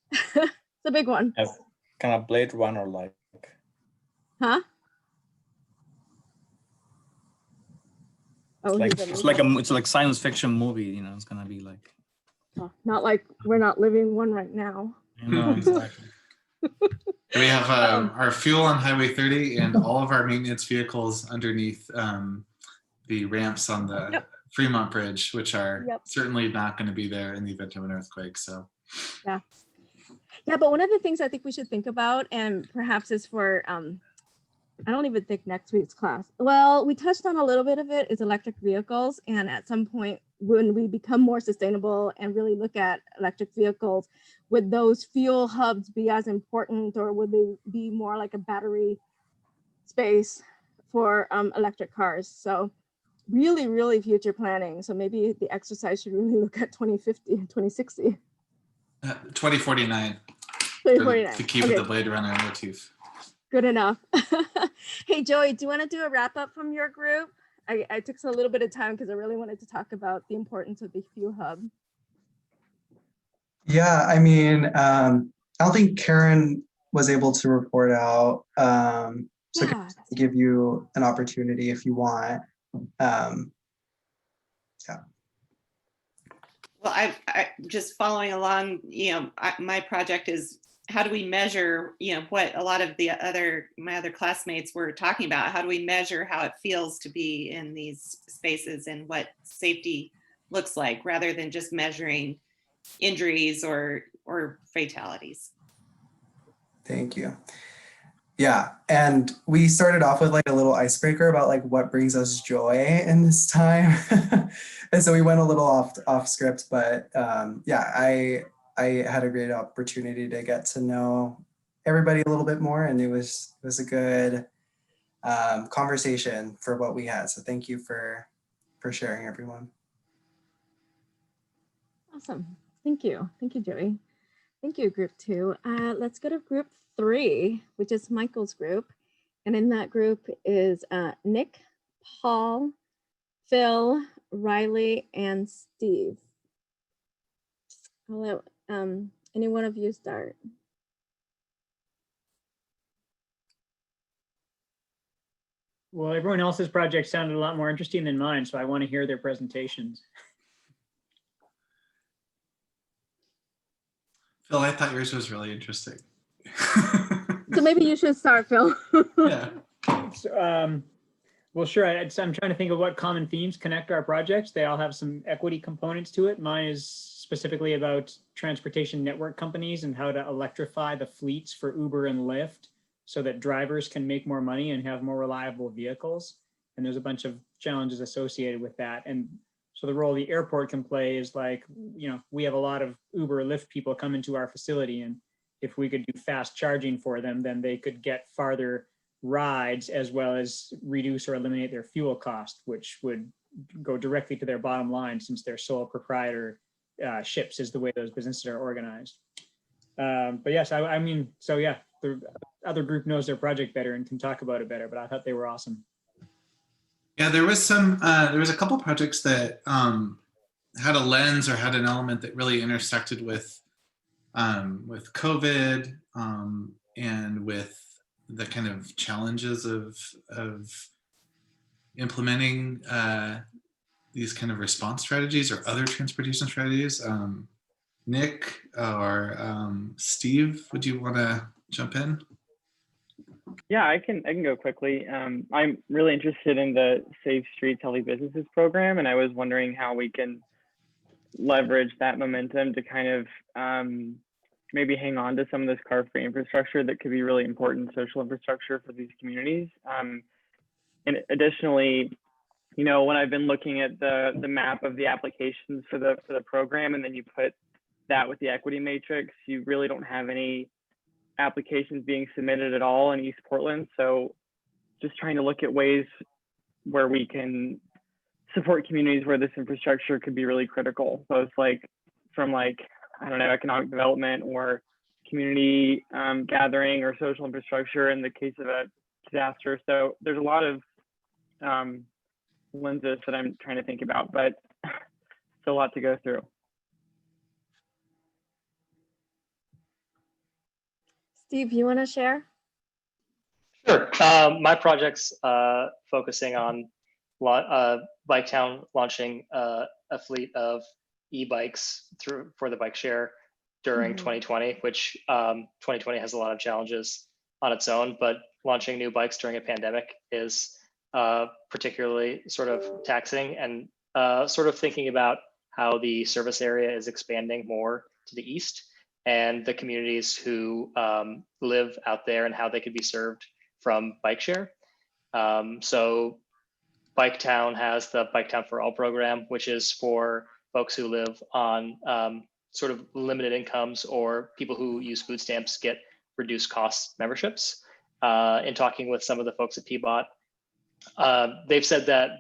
Speaker 1: a big one.
Speaker 5: Yes, kind of Blade Runner like.
Speaker 1: Huh?
Speaker 5: Oh, it's like science fiction movie, you know. It's gonna be like.
Speaker 1: Oh, not like we're not living one right now.
Speaker 5: No, exactly.
Speaker 6: We have our fuel on Highway 30 and all of our maintenance vehicles underneath the ramps on the Fremont Bridge, which are certainly not going to be there in the event of an earthquake. So,
Speaker 1: yeah. But one of the things I think we should think about, and perhaps is for I don't even think next week's class. Well, we touched on a little bit of it, is electric vehicles. And at some point when we become more sustainable and really look at electric vehicles, would those fuel hubs be as important, or would they be more like a battery space for electric cars? So really, really future planning. So maybe the exercise should really look at 2050 and 2060.
Speaker 6: 2049.
Speaker 1: 2049.
Speaker 6: To keep with the Blade Runner motif.
Speaker 1: Good enough. Hey, Joey, do you want to do a wrap up from your group? I took a little bit of time because I really wanted to talk about the importance of the fuel hub.
Speaker 7: Yeah, I mean, I don't think Karen was able to report out. So I
Speaker 1: Yeah.
Speaker 7: can give you an opportunity if you want. Yeah.
Speaker 17: Well, I just following along, my project is how do we measure, what a lot of my other classmates were talking about. How do we measure how it feels to be in these spaces and what safety looks like, rather than just measuring injuries or fatalities?
Speaker 7: Thank you. Yeah, and we started off with like a little icebreaker about like what brings us joy in this time, and so we went a little off script, but yeah, I had a great opportunity to get to know everybody a little bit more, and it was a good conversation for what we had. So thank you for sharing, everyone.
Speaker 1: Awesome. Thank you. Thank you, Joey. Thank you, group 2. Let's go to group 3, which is Michael's group. And in that group is Nick, Paul, Phil, Riley, and Steve. I'll let any one of you start.
Speaker 18: Well, everyone else's project sounded a lot more interesting than mine, so I want to hear their presentations.
Speaker 6: Phil, I thought yours was really interesting.
Speaker 1: So maybe you should start, Phil.
Speaker 6: Yeah.
Speaker 18: So, well, sure. I'm trying to think of what common themes connect our projects. They all have some equity components to it. Mine is specifically about transportation network companies and how to electrify the fleets for Uber and Lyft so that drivers can make more money and have more reliable vehicles. And there's a bunch of challenges associated with that. And so the role the airport can play is like, we have a lot of Uber or Lyft people come into our facility, and if we could do fast charging for them, then they could get farther rides as well as reduce or eliminate their fuel cost, which would go directly to their bottom line since they're sole proprietor ships is the way those businesses are organized. But yes, I mean, so yeah, the other group knows their project better and can talk about it better, but I thought they were awesome.
Speaker 6: Yeah, there was a couple projects that had a lens or had an element that really intersected with COVID and with the kind of challenges of implementing these kind of response strategies or other transportation strategies. Nick or Steve, would you want to jump in?
Speaker 11: Yeah, I can go quickly. I'm really interested in the Safe Streets, Healthy Businesses program, and I was wondering how we can leverage that momentum to kind of maybe hang on to some of this car-free infrastructure that could be really important social infrastructure for these communities. And additionally, when I've been looking at the map of the applications for the program, and then you put that with the equity matrix, you really don't have any applications being submitted at all in East Portland. So just trying to look at ways where we can support communities where this infrastructure could be really critical. So it's like from economic development or community gathering or social infrastructure in the case of a disaster. So there's a lot of lenses that I'm trying to think about, but it's a lot to go through.
Speaker 1: Steve, you want to share?
Speaker 19: Sure. My project's focusing on Biketown launching a fleet of e-bikes for the bike share during 2020, which 2020 has a lot of challenges on its own, but launching new bikes during a pandemic is particularly sort of taxing, and sort of thinking about how the service area is expanding more to the east and the communities who live out there and how they could be served from bike share. So Biketown has the Biketown for All program, which is for folks who live on sort of limited incomes or people who use food stamps get reduced cost memberships. In talking with some of the folks at Peabot, they've said that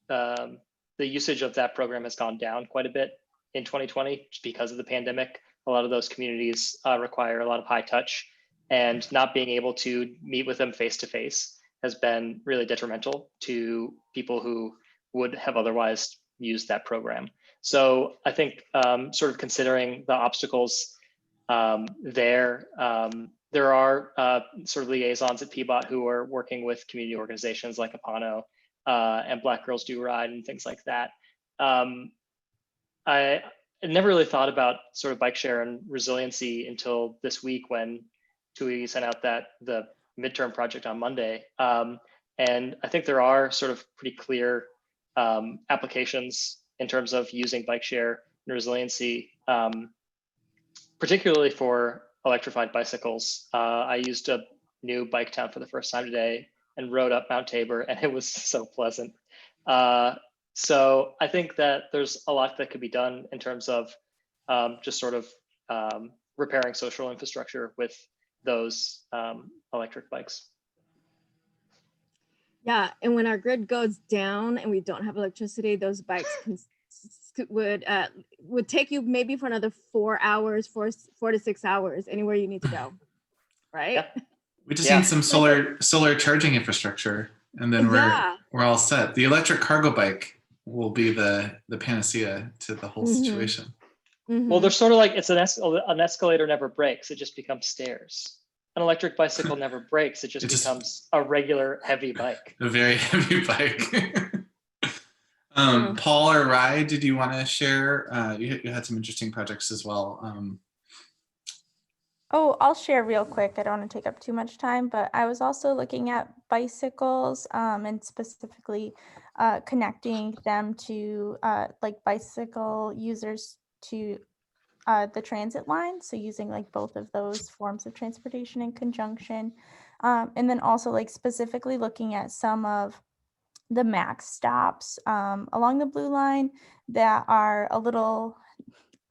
Speaker 19: the usage of that program has gone down quite a bit in 2020 just because of the pandemic. A lot of those communities require a lot of high touch, and not being able to meet with them face to face has been really detrimental to people who would have otherwise used that program. So I think sort of considering the obstacles there. There are sort of liaisons at PBOT who are working with community organizations like Apano and Black Girls Do Ride and things like that. I never really thought about sort of bike share and resiliency until this week when Toole sent out the midterm project on Monday. And I think there are sort of pretty clear applications in terms of using bike share and resiliency, particularly for electrified bicycles. I used a new bike town for the first time today and rode up Mount Tabor, and it was so pleasant. So I think that there's a lot that could be done in terms of just sort of repairing social infrastructure with those electric bikes.
Speaker 1: Yeah, and when our grid goes down and we don't have electricity, those bikes would take you maybe for another 4 hours, 4 to 6 hours, anywhere you need to go, right?
Speaker 19: Yeah.
Speaker 6: We just need some solar charging infrastructure, and then we're all set. The electric cargo bike will be the panacea to the whole situation.
Speaker 19: Well, they're sort of like an escalator never breaks; it just becomes stairs. An electric bicycle never breaks; it just becomes a regular heavy bike.
Speaker 6: A very heavy bike. Paul or Rai, did you want to share? You had some interesting projects as well.
Speaker 20: Oh, I'll share real quick. I don't want to take up too much time, but I was also looking at bicycles and specifically connecting them to like bicycle users to the transit line. So using like both of those forms of transportation in conjunction. And then also like specifically looking at some of the max stops along the blue line that are a little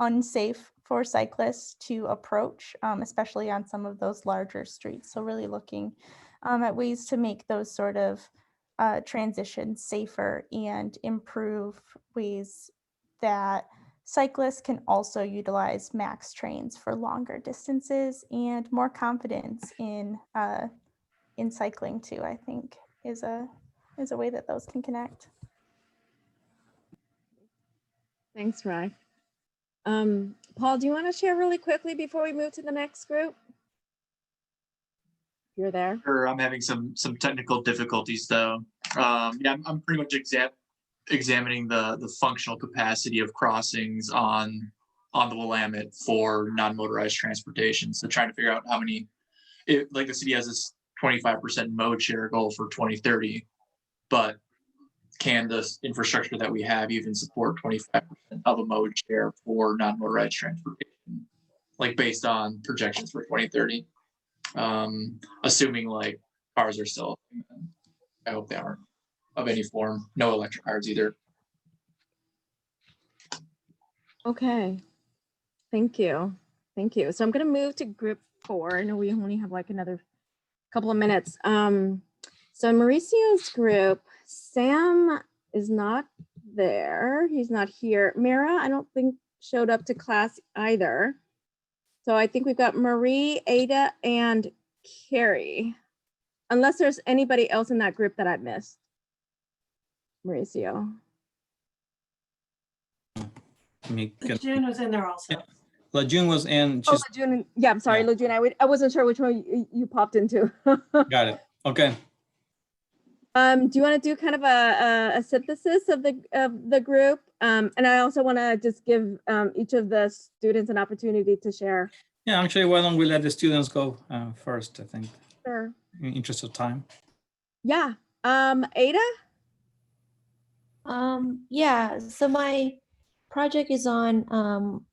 Speaker 20: unsafe for cyclists to approach, especially on some of those larger streets. So really looking at ways to make those sort of transitions safer and improve ways that cyclists can also utilize max trains for longer distances, and more confidence in cycling too, I think is a way that those can connect.
Speaker 1: Thanks, Rai. Paul, do you want to share really quickly before we move to the next group? You're there.
Speaker 21: Sure, I'm having some technical difficulties though. Yeah, I'm pretty much examining the functional capacity of crossings on the Willamette for non-motorized transportation. So trying to figure out how many, like the city has this 25% mode share goal for 2030, but can the infrastructure that we have even support 25% of a mode share for non-motorized transportation, like based on projections for 2030? Assuming like cars are still, I hope they aren't of any form, no electric cars either.
Speaker 1: Okay, thank you. Thank you. So I'm gonna move to group 4. I know we only have like another couple of minutes. So Mauricio's group, Sam is not there. He's not here. Mara, I don't think showed up to class either. So I think we've got Marie, Ada, and Kerry. Unless there's anybody else in that group that I've missed. Mauricio.
Speaker 2: June was in there also.
Speaker 5: LaJune was in.
Speaker 1: Oh, LaJune. Yeah, I'm sorry, LaJune. I wasn't sure which one you popped into.
Speaker 5: Got it. Okay.
Speaker 1: Do you want to do kind of a synthesis of the group? And I also want to just give each of the students an opportunity to share.
Speaker 5: Yeah, actually, why don't we let the students go first, I think.
Speaker 1: Sure.
Speaker 5: In the interest of time.
Speaker 1: Yeah. Ada?
Speaker 22: Yeah, so my project is on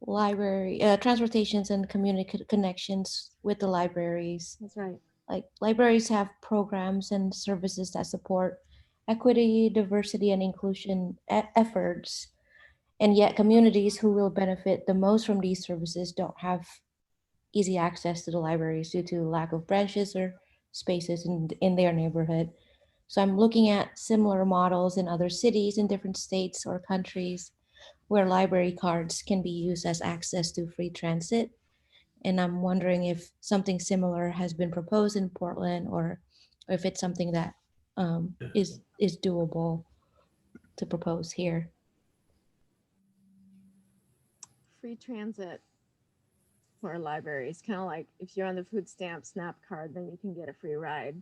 Speaker 22: library, transportations and community connections with the libraries.
Speaker 1: That's right.
Speaker 22: Like libraries have programs and services that support equity, diversity, and inclusion efforts. And yet communities who will benefit the most from these services don't have easy access to the libraries due to lack of branches or spaces in their neighborhood. So I'm looking at similar models in other cities in different states or countries where library cards can be used as access to free transit. And I'm wondering if something similar has been proposed in Portland, or if it's something that is doable to propose here.
Speaker 1: free transit for libraries, kind of like if you're on the food stamp SNAP card, then you can get a free ride.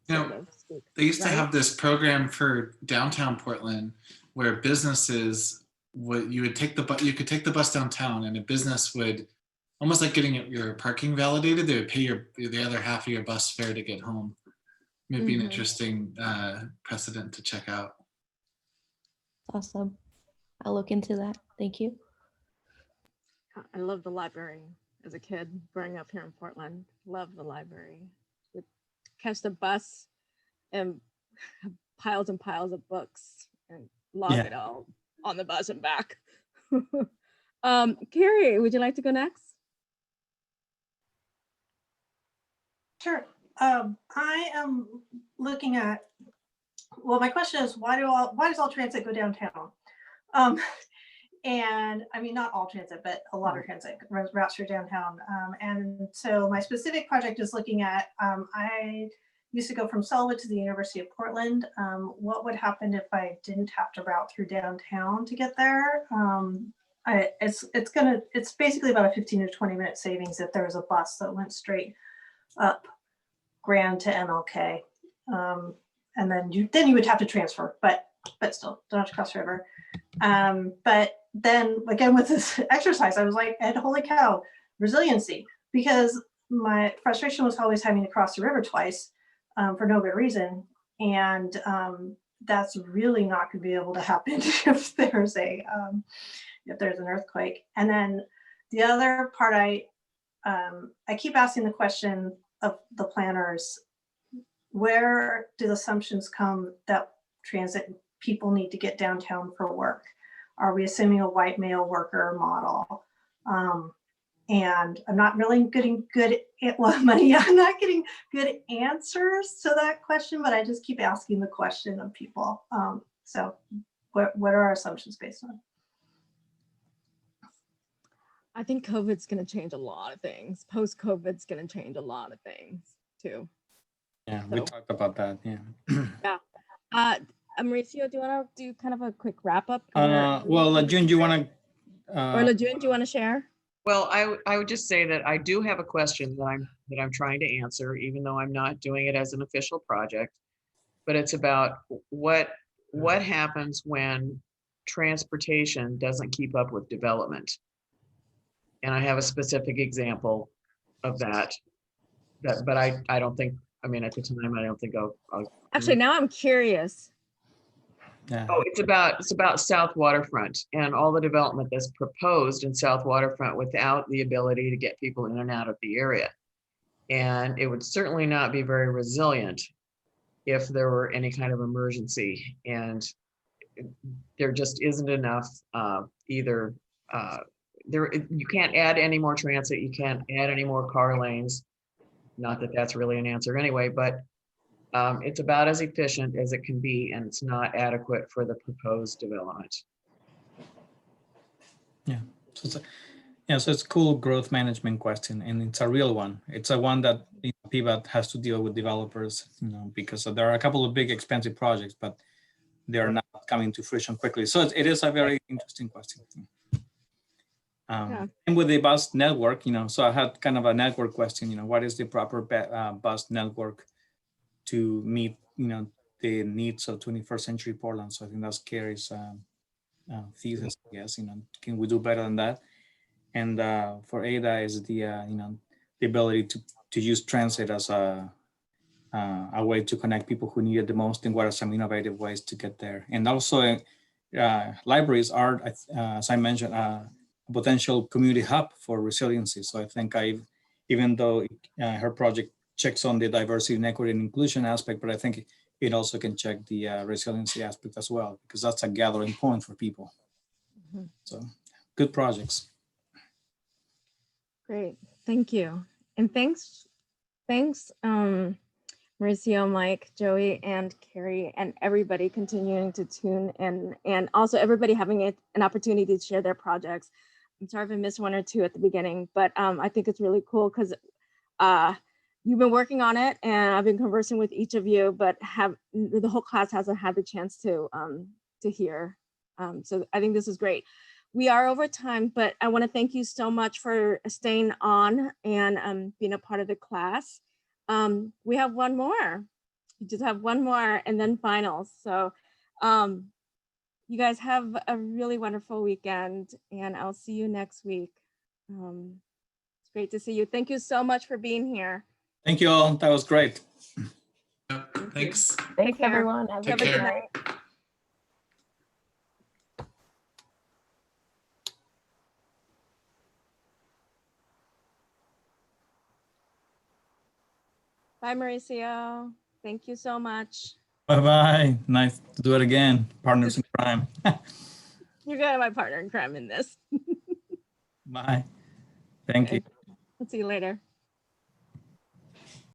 Speaker 6: You
Speaker 1: so
Speaker 6: know,
Speaker 1: to speak,
Speaker 6: they used to
Speaker 1: right?
Speaker 6: have this program for downtown Portland where businesses you could take the bus downtown, and a business would, almost like getting your parking validated, they would pay the other half of your bus fare to get home. Maybe an interesting precedent to check out.
Speaker 22: Awesome. I'll look into that. Thank you.
Speaker 1: I love the library as a kid growing up here in Portland. Love the library. Would catch the bus and piles and piles of books and log it all on the bus and back. Kerry, would you like to go next?
Speaker 2: Sure. I am looking at, well, my question is, why does all transit go downtown? And I mean, not all transit, but a lot of transit routes through downtown. And so my specific project is looking at, I used to go from Selwood to the University of Portland. What would happen if I didn't have to route through downtown to get there? It's basically about a 15 to 20 minute savings if there was a bus that went straight up Grand to MLK. And then you would have to transfer, but still don't have to cross the river. But then again, with this exercise, I was like, and holy cow, resiliency, because my frustration was always having to cross the river twice for no good reason. And that's really not going to be able to happen if there's an earthquake. And then the other part, I keep asking the question of the planners, where do the assumptions come that transit people need to get downtown for work? Are we assuming a white male worker model? And I'm not really getting I'm not getting good answers to that question, but I just keep asking the question of people. So what are our assumptions based on?
Speaker 1: I think COVID's going to change a lot of things. Post-COVID's going to change a lot of things too.
Speaker 5: Yeah, we talked about that. Yeah.
Speaker 1: Yeah. Mauricio, do you want to do kind of a quick wrap up?
Speaker 5: Well, June, do you want to?
Speaker 1: Or LaJune, do you want to share?
Speaker 10: Well, I would just say that I do have a question that I'm trying to answer, even though I'm not doing it as an official project. But it's about what happens when transportation doesn't keep up with development. And I have a specific example of that. But I don't think, I mean, at the time, I don't think I'll
Speaker 1: Actually, now I'm curious.
Speaker 5: Yeah.
Speaker 10: Oh, it's about South Waterfront and all the development that's proposed in South Waterfront without the ability to get people in and out of the area. And it would certainly not be very resilient if there were any kind of emergency. And there just isn't enough either. You can't add any more transit. You can't add any more car lanes. Not that that's really an answer anyway, but it's about as efficient as it can be, and it's not adequate for the proposed development.
Speaker 5: Yeah, so it's a cool growth management question, and it's a real one. It's a one that PBAT has to deal with developers, because there are a couple of big expensive projects, but they are not coming to fruition quickly. So it is a very interesting question. And with the bus network, so I had kind of a network question, what is the proper bus network to meet, the needs of 21st century Portland? So I think that's Kerry's thesis, I guess, can we do better than that? And for Ada is the, the ability to use transit as a way to connect people who need it the most, and what are some innovative ways to get there. And also libraries are, as I mentioned, potential community hub for resiliency. So I think even though her project checks on the diversity and equity and inclusion aspect, but I think it also can check the resiliency aspect as well, because that's a gathering point for people. Mm-hmm. So good projects.
Speaker 1: Great, thank you. And thanks, Mauricio, Mike, Joey, and Kerry, and everybody continuing to tune in, and also everybody having an opportunity to share their projects. I'm sorry if I missed one or two at the beginning, but I think it's really cool because you've been working on it, and I've been conversing with each of you, but the whole class hasn't had the chance to hear. So I think this is great. we are over time, but I want to thank you so much for staying on and being a part of the class. We have one more. We just have one more and then finals. So you guys have a really wonderful weekend and I'll see you next week. It's great to see you. Thank you so much for being here.
Speaker 5: Thank you all. That was great.
Speaker 6: Thanks.
Speaker 3: Thanks,
Speaker 1: care.
Speaker 3: everyone. Have a
Speaker 6: Take
Speaker 3: good
Speaker 6: care.
Speaker 3: night.
Speaker 1: Bye, Mauricio. Thank you so much.
Speaker 5: Bye-bye. Nice to do it again. Partners in crime.
Speaker 1: You're gonna be my partner in crime in this.
Speaker 5: Bye. Thank you.
Speaker 1: I'll see you later.